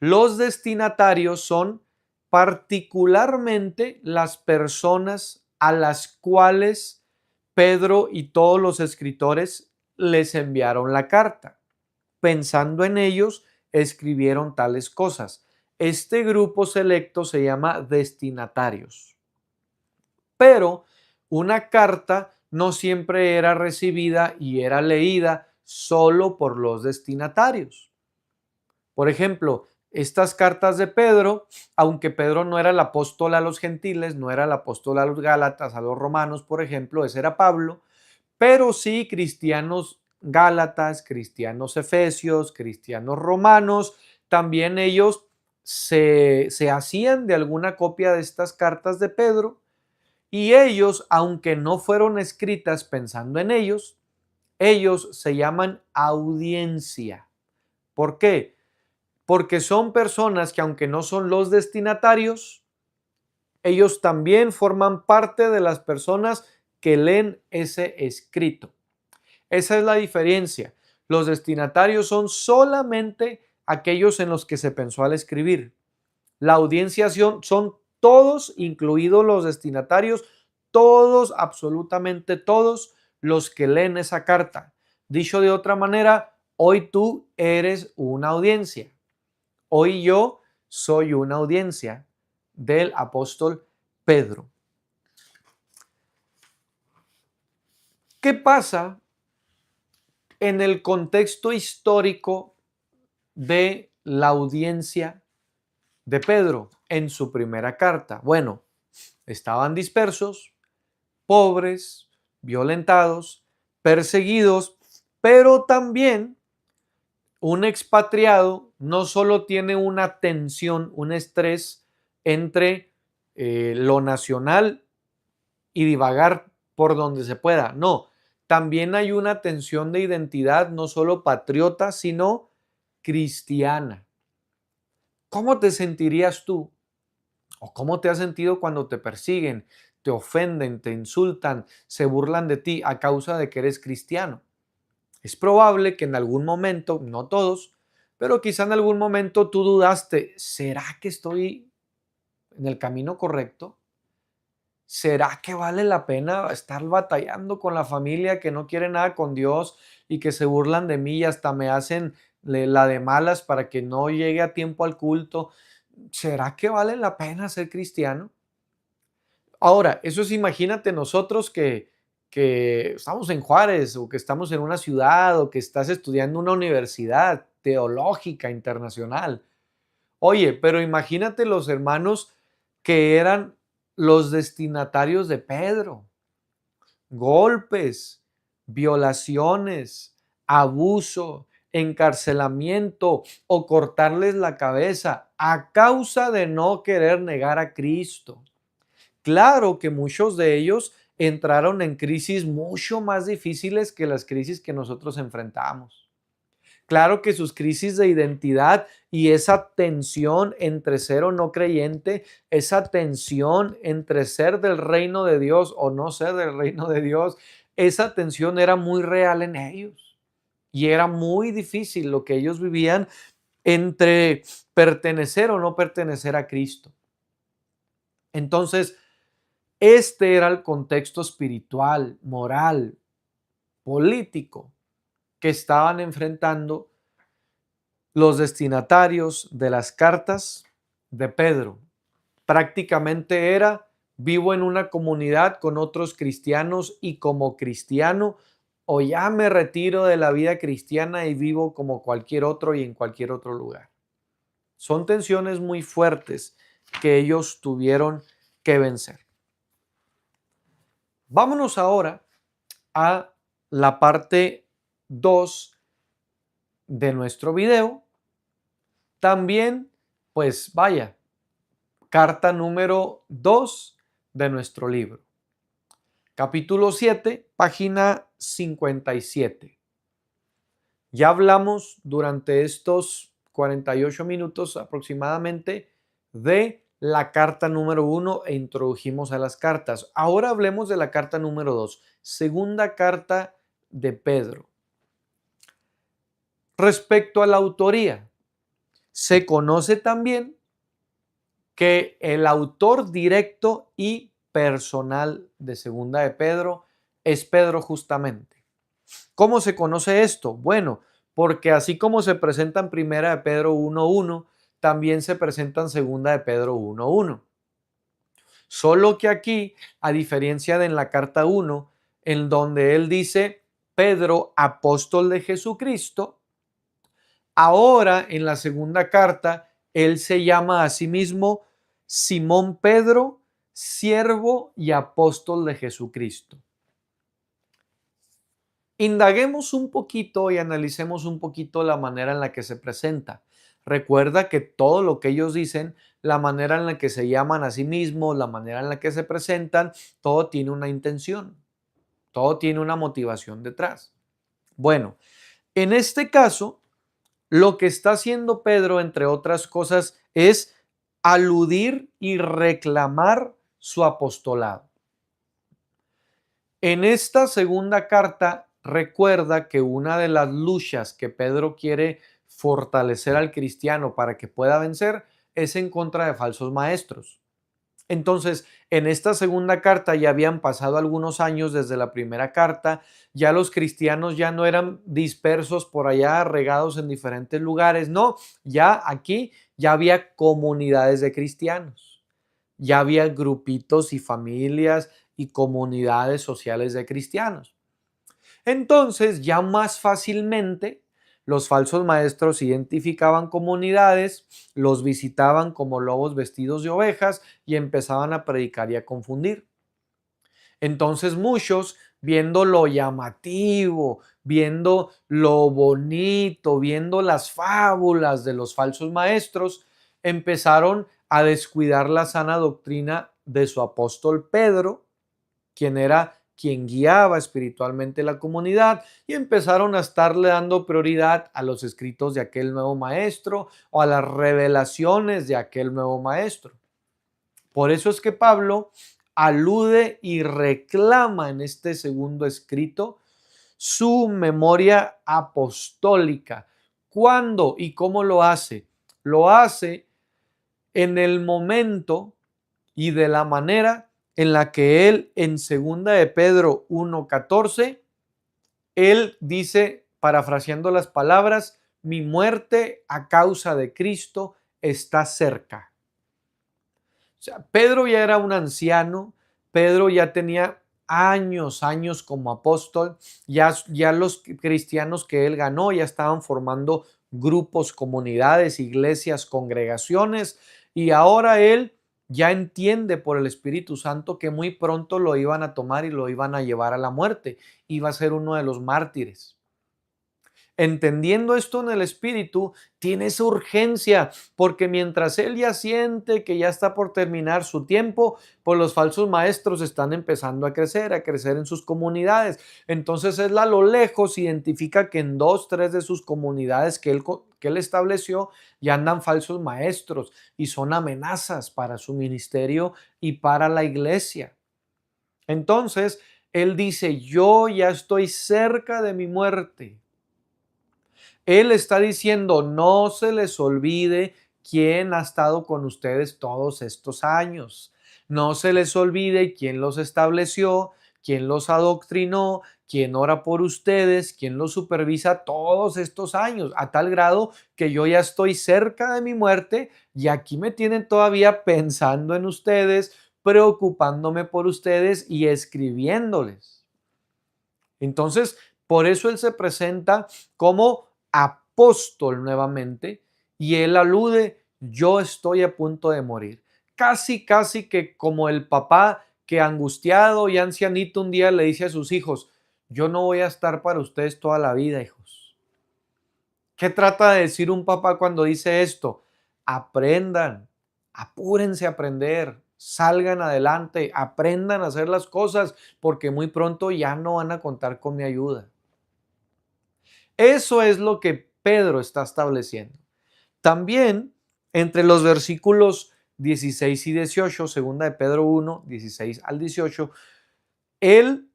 Los destinatarios son particularmente las personas a las cuales Pedro y todos los escritores les enviaron la carta. Pensando en ellos, escribieron tales cosas. Este grupo selecto se llama destinatarios. Pero una carta no siempre era recibida y era leída solo por los destinatarios. Por ejemplo, estas cartas de Pedro, aunque Pedro no era el apóstol a los gentiles, no era el apóstol a los gálatas, a los romanos, por ejemplo, ese era Pablo, pero sí cristianos gálatas, cristianos efesios, cristianos romanos, también ellos se hacían de alguna copia de estas cartas de Pedro y ellos, aunque no fueron escritas pensando en ellos se llaman audiencia. ¿Por qué? Porque son personas que aunque no son los destinatarios, ellos también forman parte de las personas que leen ese escrito. Esa es la diferencia. Los destinatarios son solamente aquellos en los que se pensó al escribir. La audiencia son todos, incluidos los destinatarios, todos, absolutamente todos los que leen esa carta. Dicho de otra manera, hoy tú eres una audiencia. Hoy yo soy una audiencia del apóstol Pedro. ¿Qué pasa en el contexto histórico de la audiencia de Pedro en su primera carta? Bueno, estaban dispersos, pobres, violentados, perseguidos, pero también un expatriado no solo tiene una tensión, un estrés entre lo nacional y divagar por donde se pueda. No, también hay una tensión de identidad, no solo patriota, sino cristiana. ¿Cómo te sentirías tú? ¿O cómo te has sentido cuando te persiguen, te ofenden, te insultan, se burlan de ti a causa de que eres cristiano? Es probable que en algún momento, no todos, pero quizá en algún momento tú dudaste, ¿será que estoy en el camino correcto? ¿Será que vale la pena estar batallando con la familia que no quiere nada con Dios y que se burlan de mí y hasta me hacen la de malas para que no llegue a tiempo al culto? ¿Será que vale la pena ser cristiano? Ahora, eso es, imagínate nosotros que estamos en Juárez o que estamos en una ciudad o que estás estudiando en una universidad teológica internacional. Oye, pero imagínate los hermanos que eran los destinatarios de Pedro. Golpes, violaciones, abuso, encarcelamiento o cortarles la cabeza a causa de no querer negar a Cristo. Claro que muchos de ellos entraron en crisis mucho más difíciles que las crisis que nosotros enfrentamos. Claro que sus crisis de identidad y esa tensión entre ser o no creyente, esa tensión entre ser del reino de Dios o no ser del reino de Dios, esa tensión era muy real en ellos. Y era muy difícil lo que ellos vivían entre pertenecer o no pertenecer a Cristo. Entonces, este era el contexto espiritual, moral, político que estaban enfrentando los destinatarios de las cartas de Pedro. Prácticamente era: vivo en una comunidad con otros cristianos y como cristiano, o ya me retiro de la vida cristiana y vivo como cualquier otro y en cualquier otro lugar. Son tensiones muy fuertes que ellos tuvieron que vencer. Vámonos ahora a la parte 2 de nuestro video. También, pues vaya, carta número 2 de nuestro libro. Capítulo 7, página 57. Ya hablamos durante estos 48 minutos aproximadamente de la carta número 1 e introdujimos a las cartas. Ahora hablemos de la carta número 2, segunda carta de Pedro. Respecto a la autoría, se conoce también que el autor directo y personal de segunda de Pedro es Pedro justamente. ¿Cómo se conoce esto? Bueno, porque así como se presenta en primera de Pedro 1:1, también se presenta en segunda de Pedro 1:1. Solo que aquí, a diferencia de en la carta 1, en donde él dice Pedro, apóstol de Jesucristo, ahora en la segunda carta, él se llama a sí mismo Simón Pedro, siervo y apóstol de Jesucristo. Indaguemos un poquito y analicemos un poquito la manera en la que se presenta. Recuerda que todo lo que ellos dicen, la manera en la que se llaman a sí mismos, la manera en la que se presentan, todo tiene una intención, todo tiene una motivación detrás. Bueno, en este caso, lo que está haciendo Pedro, entre otras cosas, es aludir y reclamar su apostolado. En esta segunda carta, recuerda que una de las luchas que Pedro quiere fortalecer al cristiano para que pueda vencer es en contra de falsos maestros. Entonces, en esta segunda carta ya habían pasado algunos años desde la primera carta, ya los cristianos ya no eran dispersos por allá, regados en diferentes lugares, no, ya aquí ya había comunidades de cristianos, ya había grupitos y familias y comunidades sociales de cristianos. Entonces, ya más fácilmente los falsos maestros identificaban comunidades, los visitaban como lobos vestidos de ovejas y empezaban a predicar y a confundir. Entonces muchos, viendo lo llamativo, viendo lo bonito, viendo las fábulas de los falsos maestros, empezaron a descuidar la sana doctrina de su apóstol Pedro, quien era quien guiaba espiritualmente la comunidad, y empezaron a estarle dando prioridad a los escritos de aquel nuevo maestro o a las revelaciones de aquel nuevo maestro. Por eso es que Pablo alude y reclama en este segundo escrito su memoria apostólica. ¿Cuándo y cómo lo hace? Lo hace en el momento y de la manera en la que él en segunda de Pedro 1:14, él dice, parafraseando las palabras, mi muerte a causa de Cristo está cerca. O sea, Pedro ya era un anciano, Pedro ya tenía años como apóstol, ya los cristianos que él ganó ya estaban formando grupos, comunidades, iglesias, congregaciones, y ahora él ya entiende por el Espíritu Santo que muy pronto lo iban a tomar y lo iban a llevar a la muerte, iba a ser uno de los mártires. Entendiendo esto en el espíritu, tiene esa urgencia, porque mientras él ya siente que ya está por terminar su tiempo, pues los falsos maestros están empezando a crecer en sus comunidades. Entonces él a lo lejos identifica que en 2, 3 de sus comunidades que él estableció ya andan falsos maestros y son amenazas para su ministerio y para la iglesia. Entonces él dice, yo ya estoy cerca de mi muerte. Él está diciendo, no se les olvide quién ha estado con ustedes todos estos años. No se les olvide quién los estableció, quién los adoctrinó, quién ora por ustedes, quién los supervisa todos estos años, a tal grado que yo ya estoy cerca de mi muerte y aquí me tienen todavía pensando en ustedes, preocupándome por ustedes y escribiéndoles. Entonces, por eso él se presenta como apóstol nuevamente y él alude, yo estoy a punto de morir. Casi que como el papá que angustiado y ancianito un día le dice a sus hijos, yo no voy a estar para ustedes toda la vida, hijos. ¿Qué trata de decir un papá cuando dice esto? Aprendan, apúrense a aprender, salgan adelante, aprendan a hacer las cosas, porque muy pronto ya no van a contar con mi ayuda. Eso es lo que Pedro está estableciendo. También entre los versículos 16 y 18, segunda de Pedro 1, 16 al 18, él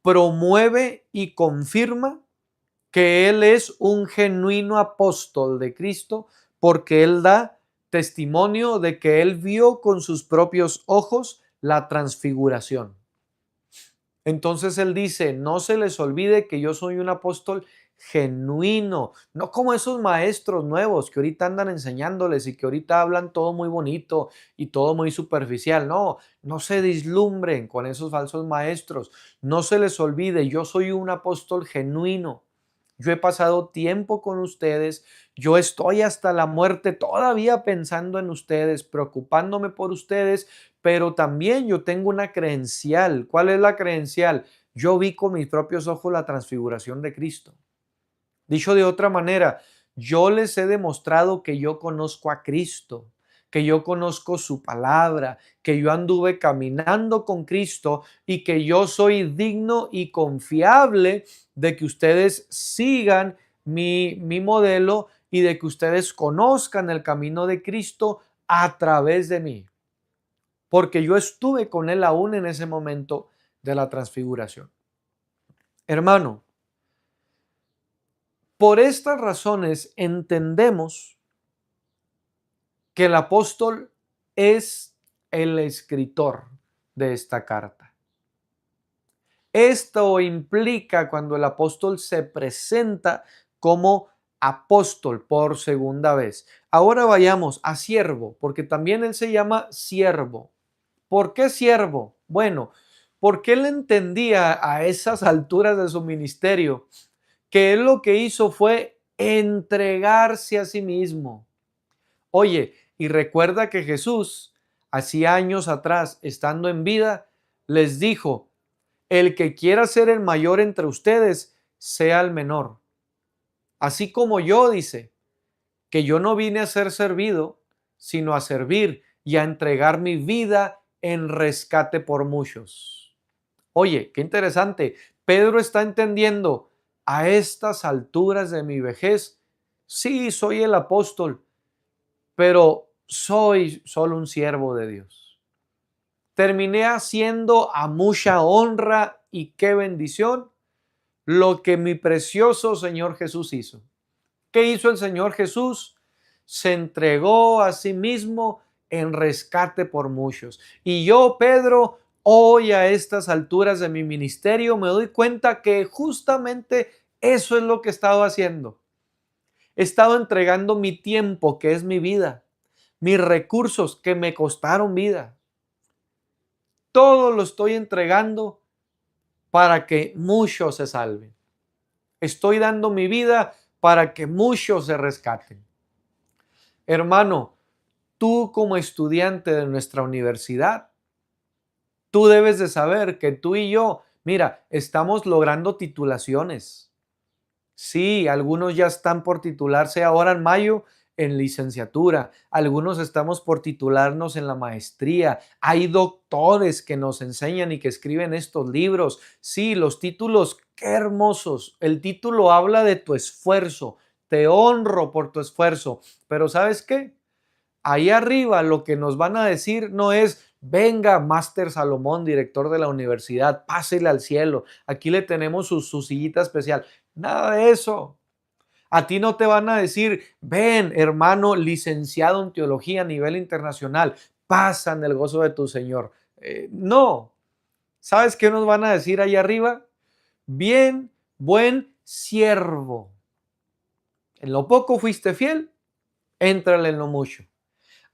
promueve y confirma que él es un genuino apóstol de Cristo porque él da testimonio de que él vio con sus propios ojos la transfiguración. Entonces él dice, no se les olvide que yo soy un apóstol genuino, no como esos maestros nuevos que ahorita andan enseñándoles y que ahorita hablan todo muy bonito y todo muy superficial. No, no se deslumbren con esos falsos maestros. No se les olvide, yo soy un apóstol genuino. Yo he pasado tiempo con ustedes, yo estoy hasta la muerte todavía pensando en ustedes, preocupándome por ustedes, pero también yo tengo una credencial. ¿Cuál es la credencial? Yo vi con mis propios ojos la transfiguración de Cristo. Dicho de otra manera, yo les he demostrado que yo conozco a Cristo, que yo conozco su palabra, que yo anduve caminando con Cristo y que yo soy digno y confiable de que ustedes sigan mi modelo y de que ustedes conozcan el camino de Cristo a través de mí, porque yo estuve con él aún en ese momento de la transfiguración. Hermano, por estas razones entendemos que el apóstol es el escritor de esta carta. Esto implica cuando el apóstol se presenta como apóstol por segunda vez. Ahora vayamos a siervo, porque también él se llama siervo. ¿Por qué siervo? Bueno, porque él entendía a esas alturas de su ministerio que él lo que hizo fue entregarse a sí mismo. Oye, y recuerda que Jesús, hacía años atrás, estando en vida, les dijo: el que quiera ser el mayor entre ustedes, sea el menor. Así como yo, dice, que yo no vine a ser servido, sino a servir y a entregar mi vida en rescate por muchos. Oye, qué interesante. Pedro está entendiendo, a estas alturas de mi vejez, sí, soy el apóstol, pero soy solo un siervo de Dios. Terminé haciendo a mucha honra y qué bendición lo que mi precioso Señor Jesús hizo. ¿Qué hizo el Señor Jesús? Se entregó a sí mismo en rescate por muchos. Y yo, Pedro, hoy a estas alturas de mi ministerio me doy cuenta que justamente eso es lo que he estado haciendo. He estado entregando mi tiempo, que es mi vida, mis recursos que me costaron vida. Todo lo estoy entregando para que muchos se salven. Estoy dando mi vida para que muchos se rescaten. Hermano, tú como estudiante de nuestra universidad, tú debes de saber que tú y yo, mira, estamos logrando titulaciones. Sí, algunos ya están por titularse ahora en mayo en licenciatura, algunos estamos por titularnos en la maestría, hay doctores que nos enseñan y que escriben estos libros. Sí, los títulos, qué hermosos. El título habla de tu esfuerzo, te honro por tu esfuerzo, pero ¿sabes qué? Ahí arriba lo que nos van a decir no es: venga, Máster Salomón, director de la universidad, pásele al cielo, aquí le tenemos su sillita especial. Nada de eso. A ti no te van a decir: ven, hermano licenciado en teología a nivel internacional, pasa en el gozo de tu Señor. No. ¿Sabes qué nos van a decir ahí arriba? Bien, buen siervo. En lo poco fuiste fiel, éntrale en lo mucho.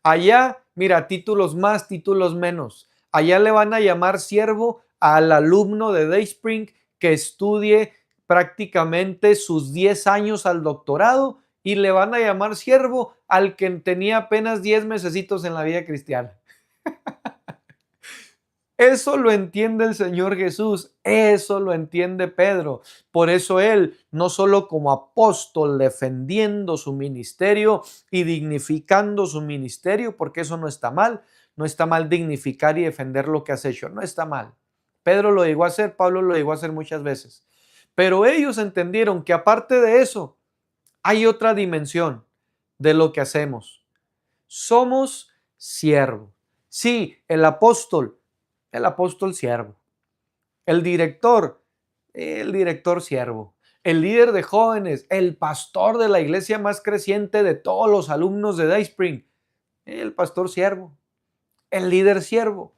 Allá, mira, títulos más, títulos menos. Allá le van a llamar siervo al alumno de Dayspring que estudie prácticamente sus 10 años al doctorado, y le van a llamar siervo al que tenía apenas 10 mesecitos en la vida cristiana. Eso lo entiende el Señor Jesús, eso lo entiende Pedro. Por eso él, no solo como apóstol defendiendo su ministerio y dignificando su ministerio, porque eso no está mal, no está mal dignificar y defender lo que has hecho, no está mal. Pedro lo llegó a hacer, Pablo lo llegó a hacer muchas veces. Pero ellos entendieron que aparte de eso, hay otra dimensión de lo que hacemos. Somos siervos. Sí, el apóstol siervo. El director siervo. El líder de jóvenes, el pastor de la iglesia más creciente de todos los alumnos de Dayspring, el pastor siervo. El líder siervo.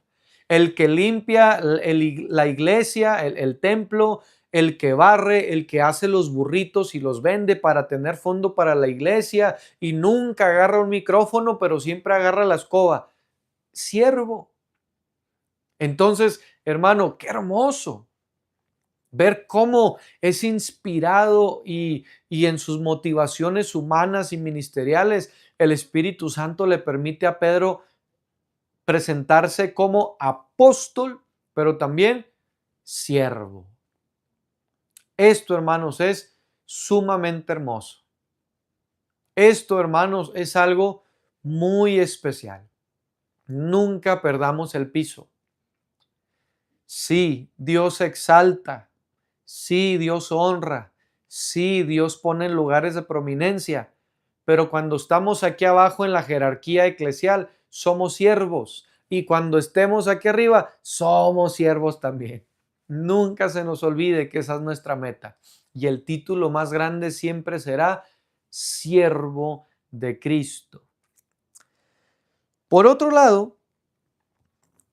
El que limpia la iglesia, el templo, el que barre, el que hace los burritos y los vende para tener fondo para la iglesia y nunca agarra un micrófono, pero siempre agarra la escoba. Siervo. Entonces, hermano, qué hermoso ver cómo es inspirado y en sus motivaciones humanas y ministeriales, el Espíritu Santo le permite a Pedro presentarse como apóstol, pero también siervo. Esto, hermanos, es sumamente hermoso. Esto, hermanos, es algo muy especial. Nunca perdamos el piso. Sí, Dios exalta. Sí, Dios honra. Sí, Dios pone en lugares de prominencia. Pero cuando estamos aquí abajo en la jerarquía eclesial, somos siervos. Y cuando estemos aquí arriba, somos siervos también. Nunca se nos olvide que esa es nuestra meta. Y el título más grande siempre será siervo de Cristo. Por otro lado,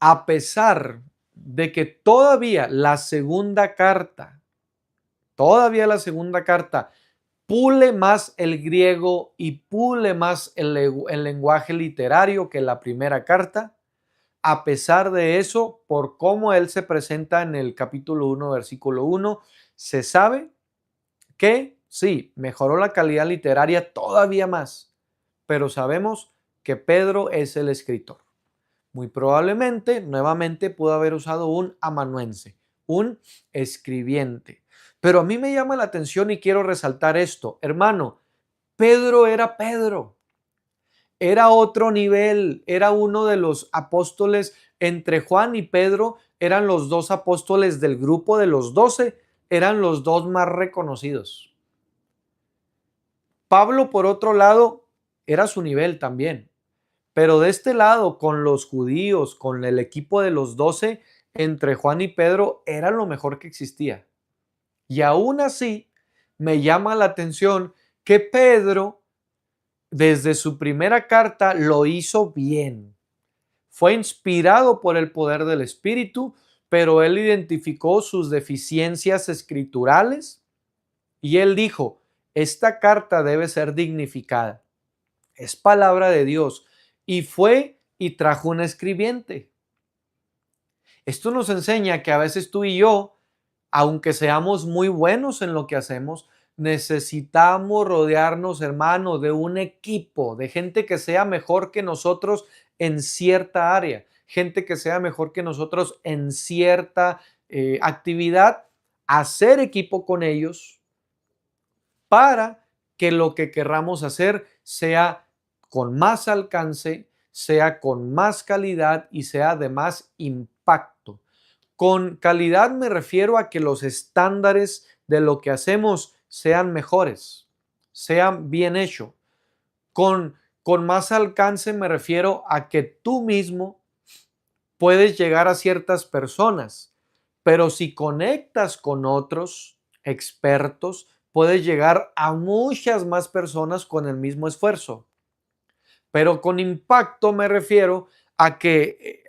a pesar de que todavía la segunda carta pule más el griego y pule más el lenguaje literario que la primera carta, a pesar de eso, por cómo él se presenta en el capítulo 1, versículo 1, se sabe que sí, mejoró la calidad literaria todavía más, pero sabemos que Pedro es el escritor. Muy probablemente, nuevamente, pudo haber usado un amanuense, un escribiente. Pero a mí me llama la atención y quiero resaltar esto. Hermano, Pedro era Pedro. Era otro nivel, era uno de los apóstoles. Entre Juan y Pedro eran los dos apóstoles del grupo de los 12, eran los dos más reconocidos. Pablo, por otro lado, era su nivel también. Pero de este lado, con los judíos, con el equipo de los 12, entre Juan y Pedro, era lo mejor que existía. Y aún así, me llama la atención que Pedro, desde su primera carta, lo hizo bien. Fue inspirado por el poder del Espíritu, pero él identificó sus deficiencias escriturales y él dijo, esta carta debe ser dignificada. Es palabra de Dios. Y fue y trajo un escribiente. Esto nos enseña que a veces tú y yo, aunque seamos muy buenos en lo que hacemos, necesitamos rodearnos, hermanos, de un equipo, de gente que sea mejor que nosotros en cierta área, gente que sea mejor que nosotros en cierta actividad, hacer equipo con ellos para que lo que querramos hacer sea con más alcance, sea con más calidad y sea de más impacto. Con calidad me refiero a que los estándares de lo que hacemos sean mejores, sean bien hechos. Con más alcance me refiero a que tú mismo puedes llegar a ciertas personas, pero si conectas con otros expertos, puedes llegar a muchas más personas con el mismo esfuerzo. Pero con impacto me refiero a que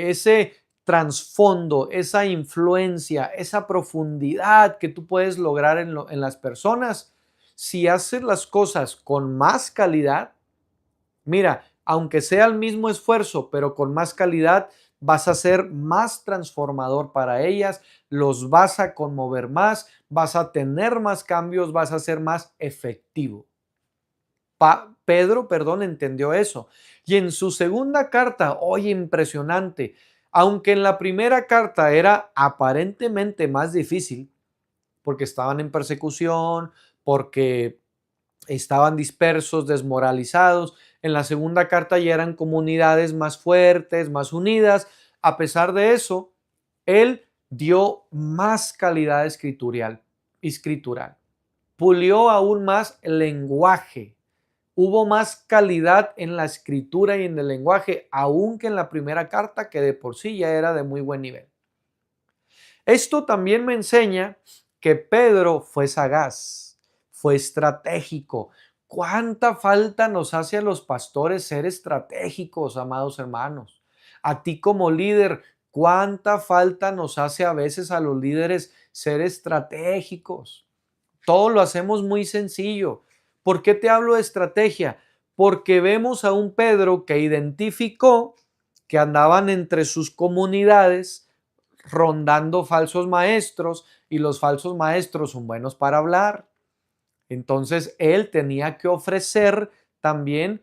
ese trasfondo, esa influencia, esa profundidad que tú puedes lograr en las personas, si haces las cosas con más calidad, mira, aunque sea el mismo esfuerzo, pero con más calidad, vas a ser más transformador para ellas, los vas a conmover más, vas a tener más cambios, vas a ser más efectivo. Pedro, perdón, entendió eso. Y en su segunda carta, oye, impresionante, aunque en la primera carta era aparentemente más difícil, porque estaban en persecución, porque estaban dispersos, desmoralizados. En la segunda carta ya eran comunidades más fuertes, más unidas. A pesar de eso, él dio más calidad escritural. Pulió aún más el lenguaje. Hubo más calidad en la escritura y en el lenguaje, aún que en la primera carta, que de por sí ya era de muy buen nivel. Esto también me enseña que Pedro fue sagaz, fue estratégico. ¿Cuánta falta nos hace a los pastores ser estratégicos, amados hermanos? A ti como líder, ¿cuánta falta nos hace a veces a los líderes ser estratégicos? Todo lo hacemos muy sencillo. ¿Por qué te hablo de estrategia? Porque vemos a un Pedro que identificó que andaban entre sus comunidades rondando falsos maestros y los falsos maestros son buenos para hablar. Entonces él tenía que ofrecer también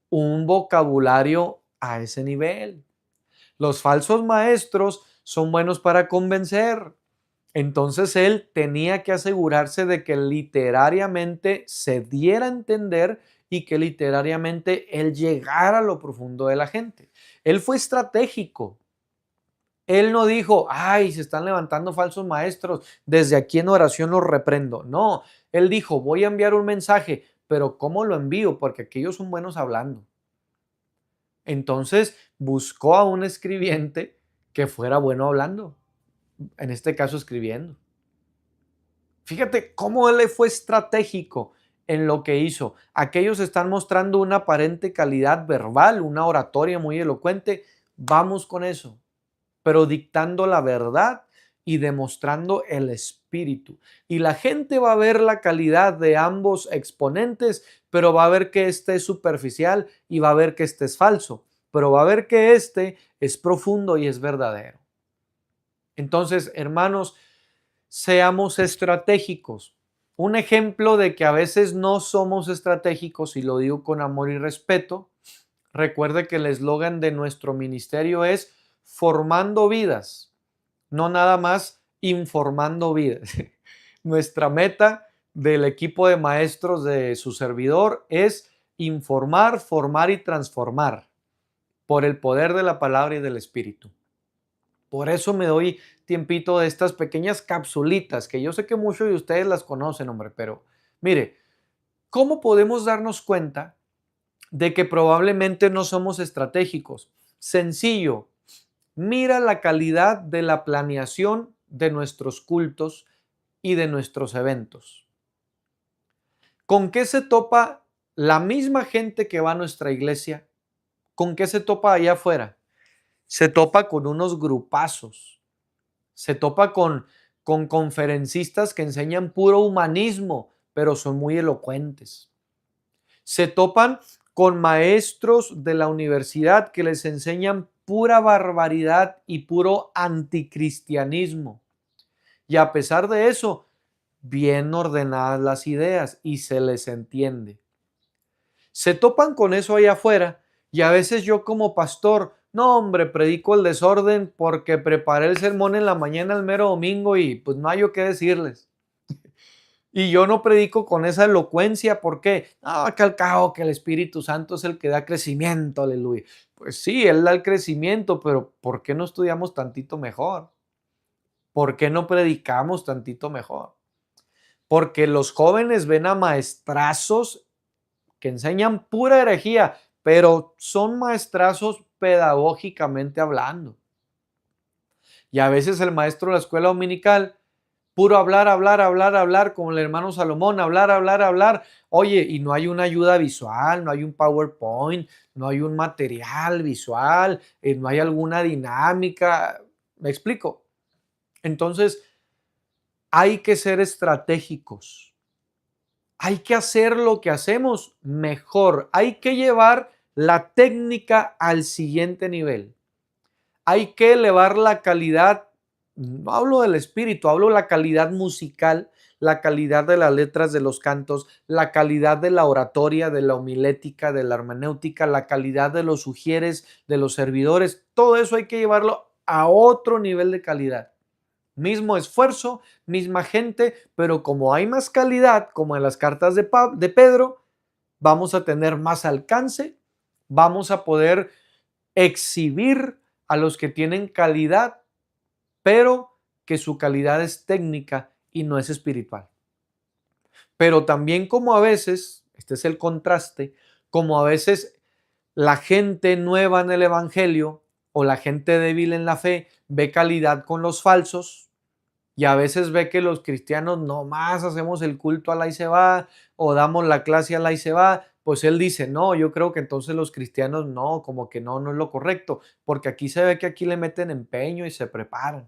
un vocabulario a ese nivel. Los falsos maestros son buenos para convencer. Entonces él tenía que asegurarse de que literariamente se diera a entender y que literariamente él llegara a lo profundo de la gente. Él fue estratégico. Él no dijo, ay, se están levantando falsos maestros, desde aquí en oración los reprendo. No, él dijo, voy a enviar un mensaje, pero ¿cómo lo envío? Porque aquellos son buenos hablando. Entonces buscó a un escribiente que fuera bueno hablando, en este caso escribiendo. Fíjate cómo él fue estratégico. en lo que hizo. Aquellos están mostrando una aparente calidad verbal, una oratoria muy elocuente. Vamos con eso, pero dictando la verdad y demostrando el espíritu. Y la gente va a ver la calidad de ambos exponentes, pero va a ver que este es superficial y va a ver que este es falso, pero va a ver que este es profundo y es verdadero. Entonces, hermanos, seamos estratégicos. Un ejemplo de que a veces no somos estratégicos, y lo digo con amor y respeto, recuerde que el eslogan de nuestro ministerio es formando vidas, no nada más informando vidas. Nuestra meta del equipo de maestros de su servidor es informar, formar y transformar por el poder de la palabra y del Espíritu. Por eso me doy tiempito de estas pequeñas capsulitas, que yo sé que muchos de ustedes las conocen, hombre, pero mire, ¿cómo podemos darnos cuenta de que probablemente no somos estratégicos? Sencillo, mira la calidad de la planeación de nuestros cultos y de nuestros eventos. ¿Con qué se topa la misma gente que va a nuestra iglesia? ¿Con qué se topa allá afuera? Se topa con unos grupazos, se topa con conferencistas que enseñan puro humanismo, pero son muy elocuentes. Se topan con maestros de la universidad que les enseñan pura barbaridad y puro anticristianismo. Y a pesar de eso, bien ordenadas las ideas y se les entiende. Se topan con eso allá afuera y a veces yo como pastor, no hombre, predico el desorden porque preparé el sermón en la mañana el mero domingo y pues no hay yo qué decirles. Y yo no predico con esa elocuencia, ¿por qué? No, que al cabo que el Espíritu Santo es el que da crecimiento, aleluya. Pues sí, Él da el crecimiento, pero ¿por qué no estudiamos tantito mejor? ¿Por qué no predicamos tantito mejor? Porque los jóvenes ven a maestrazos que enseñan pura herejía, pero son maestrazos pedagógicamente hablando. Y a veces el maestro de la escuela dominical, puro hablar, hablar, hablar, hablar, como el hermano Salomón, hablar, hablar, hablar. Oye, y no hay una ayuda visual, no hay un PowerPoint, no hay un material visual, no hay alguna dinámica. ¿Me explico? Entonces, hay que ser estratégicos. Hay que hacer lo que hacemos mejor. Hay que llevar la técnica al siguiente nivel. Hay que elevar la calidad, no hablo del espíritu, hablo de la calidad musical, la calidad de las letras de los cantos, la calidad de la oratoria, de la homilética, de la hermenéutica, la calidad de los sugieres, de los servidores. Todo eso hay que llevarlo a otro nivel de calidad. Mismo esfuerzo, misma gente, pero como hay más calidad, como en las cartas de Pedro, vamos a tener más alcance, vamos a poder exhibir a los que tienen calidad, pero que su calidad es técnica y no es espiritual. Pero también como a veces, este es el contraste, como a veces la gente nueva en el evangelio o la gente débil en la fe ve calidad con los falsos, y a veces ve que los cristianos nomás hacemos el culto a la y se va, o damos la clase a la y se va. Pues él dice, no, yo creo que entonces los cristianos no, como que no es lo correcto, porque aquí se ve que aquí le meten empeño y se preparan.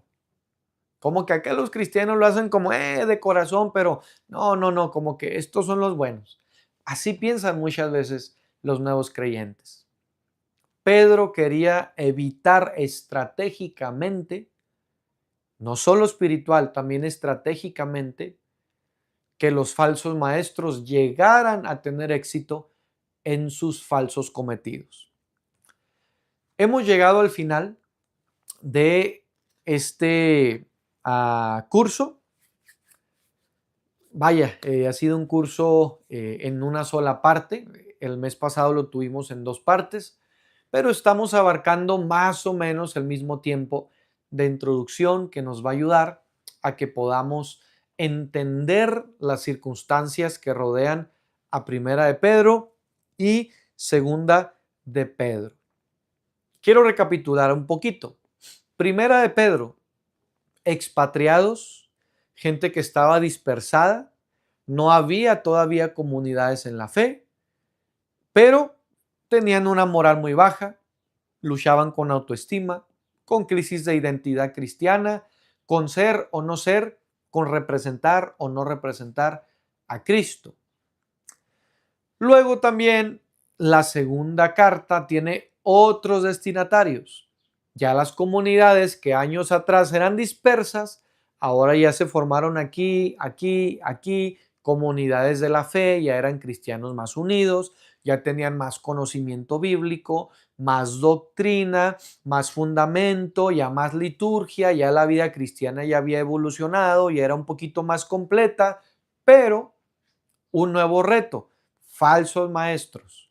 Como que acá los cristianos lo hacen como de corazón, pero no, no, no, como que estos son los buenos. Así piensan muchas veces los nuevos creyentes. Pedro quería evitar estratégicamente, no solo espiritual, también estratégicamente, que los falsos maestros llegaran a tener éxito en sus falsos cometidos. Hemos llegado al final de este curso. Vaya, ha sido un curso en una sola parte. El mes pasado lo tuvimos en dos partes, pero estamos abarcando más o menos el mismo tiempo de introducción que nos va a ayudar a que podamos entender las circunstancias que rodean a Primera de Pedro y Segunda de Pedro. Quiero recapitular un poquito. Primera de Pedro, expatriados, gente que estaba dispersada, No había todavía comunidades en la fe, pero tenían una moral muy baja, luchaban con autoestima, con crisis de identidad cristiana, con ser o no ser, con representar o no representar a Cristo. Luego también la segunda carta tiene otros destinatarios. Ya las comunidades que años atrás eran dispersas, ahora ya se formaron aquí, comunidades de la fe, ya eran cristianos más unidos, ya tenían más conocimiento bíblico, más doctrina, más fundamento, ya más liturgia, ya la vida cristiana ya había evolucionado, ya era un poquito más completa, pero un nuevo reto, falsos maestros.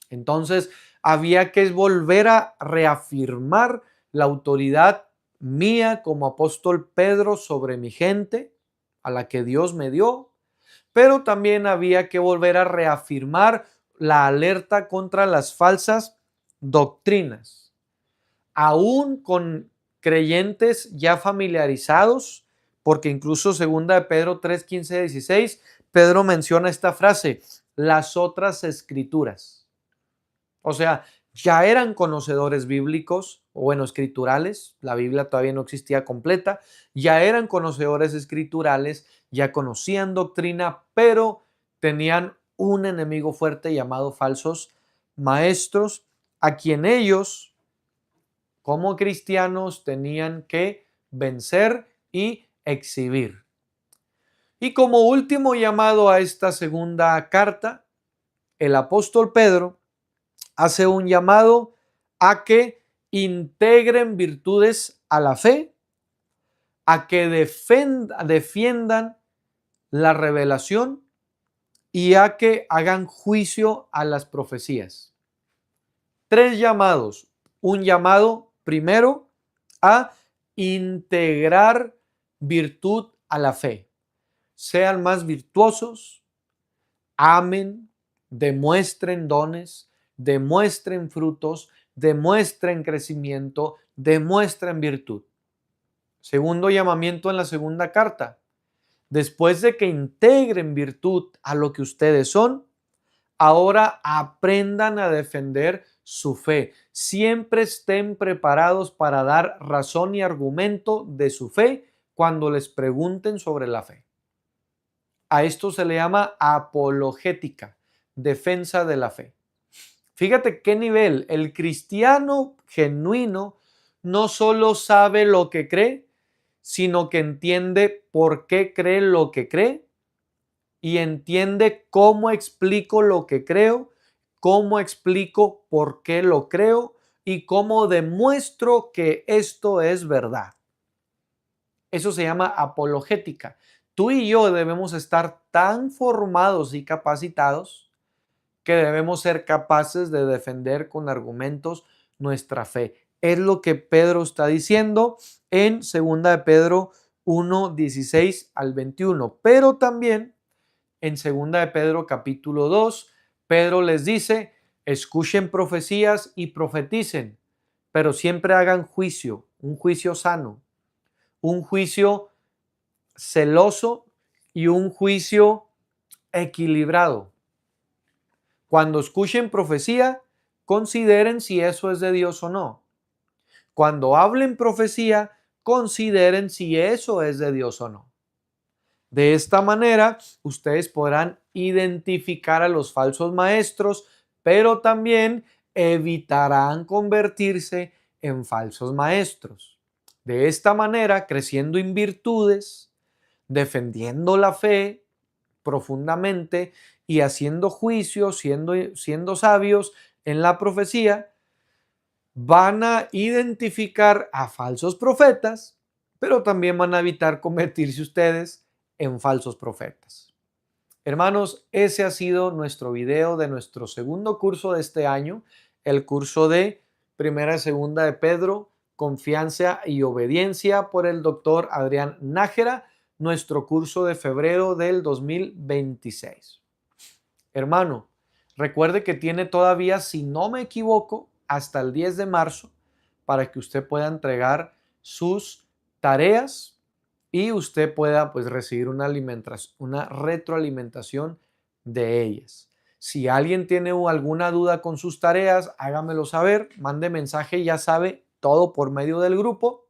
Entonces, había que volver a reafirmar la autoridad mía como apóstol Pedro sobre mi gente, a la que Dios me dio, pero también había que volver a reafirmar la alerta contra las falsas doctrinas, aún con creyentes ya familiarizados, porque incluso segunda de Pedro 3, 15, 16, Pedro menciona esta frase, las otras escrituras. O sea, ya eran conocedores bíblicos, o bueno, escriturales, la Biblia todavía no existía completa, ya eran conocedores escriturales, ya conocían doctrina, pero tenían un enemigo fuerte llamado falsos maestros, a quien ellos, como cristianos, tenían que vencer y exhibir. Y como último llamado a esta segunda carta, el apóstol Pedro hace un llamado a que integren virtudes a la fe, a que defiendan la revelación y a que hagan juicio a las profecías. Tres llamados. Un llamado primero a integrar virtud a la fe. Sean más virtuosos, amen, demuestren dones, demuestren frutos, demuestren crecimiento, demuestren virtud. Segundo llamamiento en la segunda carta. Después de que integren virtud a lo que ustedes son, ahora aprendan a defender su fe. Siempre estén preparados para dar razón y argumento de su fe cuando les pregunten sobre la fe. A esto se le llama apologética, defensa de la fe. Fíjate qué nivel. El cristiano genuino no solo sabe lo que cree, sino que entiende por qué cree lo que cree y entiende cómo explico lo que creo, cómo explico por qué lo creo y cómo demuestro que esto es verdad. Eso se llama apologética. Tú y yo debemos estar tan formados y capacitados que debemos ser capaces de defender con argumentos nuestra fe. Es lo que Pedro está diciendo en 2 de Pedro 1, 16 al 21. Pero también en 2 de Pedro capítulo 2, Pedro les dice, escuchen profecías y profeticen, pero siempre hagan juicio, un juicio sano, un juicio celoso y un juicio equilibrado. Cuando escuchen profecía, consideren si eso es de Dios o no. Cuando hablen profecía, consideren si eso es de Dios o no. De esta manera, ustedes podrán identificar a los falsos maestros, pero también evitarán convertirse en falsos maestros. De esta manera, creciendo en virtudes, defendiendo la fe profundamente y haciendo juicios, siendo sabios en la profecía, van a identificar a falsos profetas, pero también van a evitar convertirse ustedes en falsos profetas. Hermanos, ese ha sido nuestro video de nuestro segundo curso de este año, el curso de Primera y Segunda de Pedro, Confianza y Obediencia por el doctor Adrián Nájera, nuestro curso de febrero del 2026. Hermano, recuerde que tiene todavía, si no me equivoco, hasta el 10 de marzo para que usted pueda entregar sus tareas y usted pueda pues recibir una retroalimentación de ellas. Si alguien tiene alguna duda con sus tareas, hágamelo saber, mande mensaje, ya sabe, todo por medio del grupo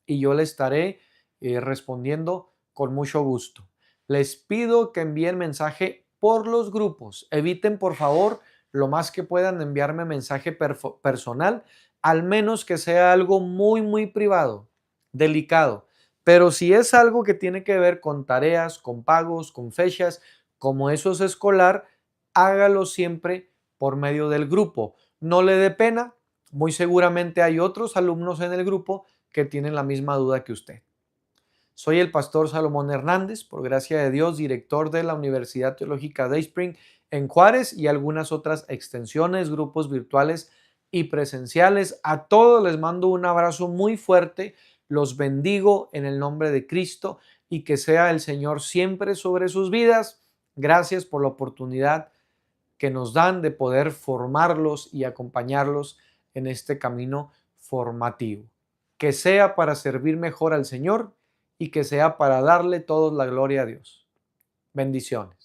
y yo le estaré respondiendo con mucho gusto. Les pido que envíen mensaje por los grupos. Eviten, por favor, lo más que puedan enviarme mensaje personal, al menos que sea algo muy, muy privado, delicado. Pero si es algo que tiene que ver con tareas, con pagos, con fechas, como eso es escolar, hágalo siempre por medio del grupo. No le dé pena, muy seguramente hay otros alumnos en el grupo que tienen la misma duda que usted. Soy el pastor Salomón Hernández, por gracia de Dios, director de la Universidad Teológica Dayspring en Juárez y algunas otras extensiones, grupos virtuales y presenciales. A todos les mando un abrazo muy fuerte, los bendigo en el nombre de Cristo y que sea el Señor siempre sobre sus vidas. Gracias por la oportunidad que nos dan de poder formarlos y acompañarlos en este camino formativo. Que sea para servir mejor al Señor y que sea para darle toda la gloria a Dios. Bendiciones.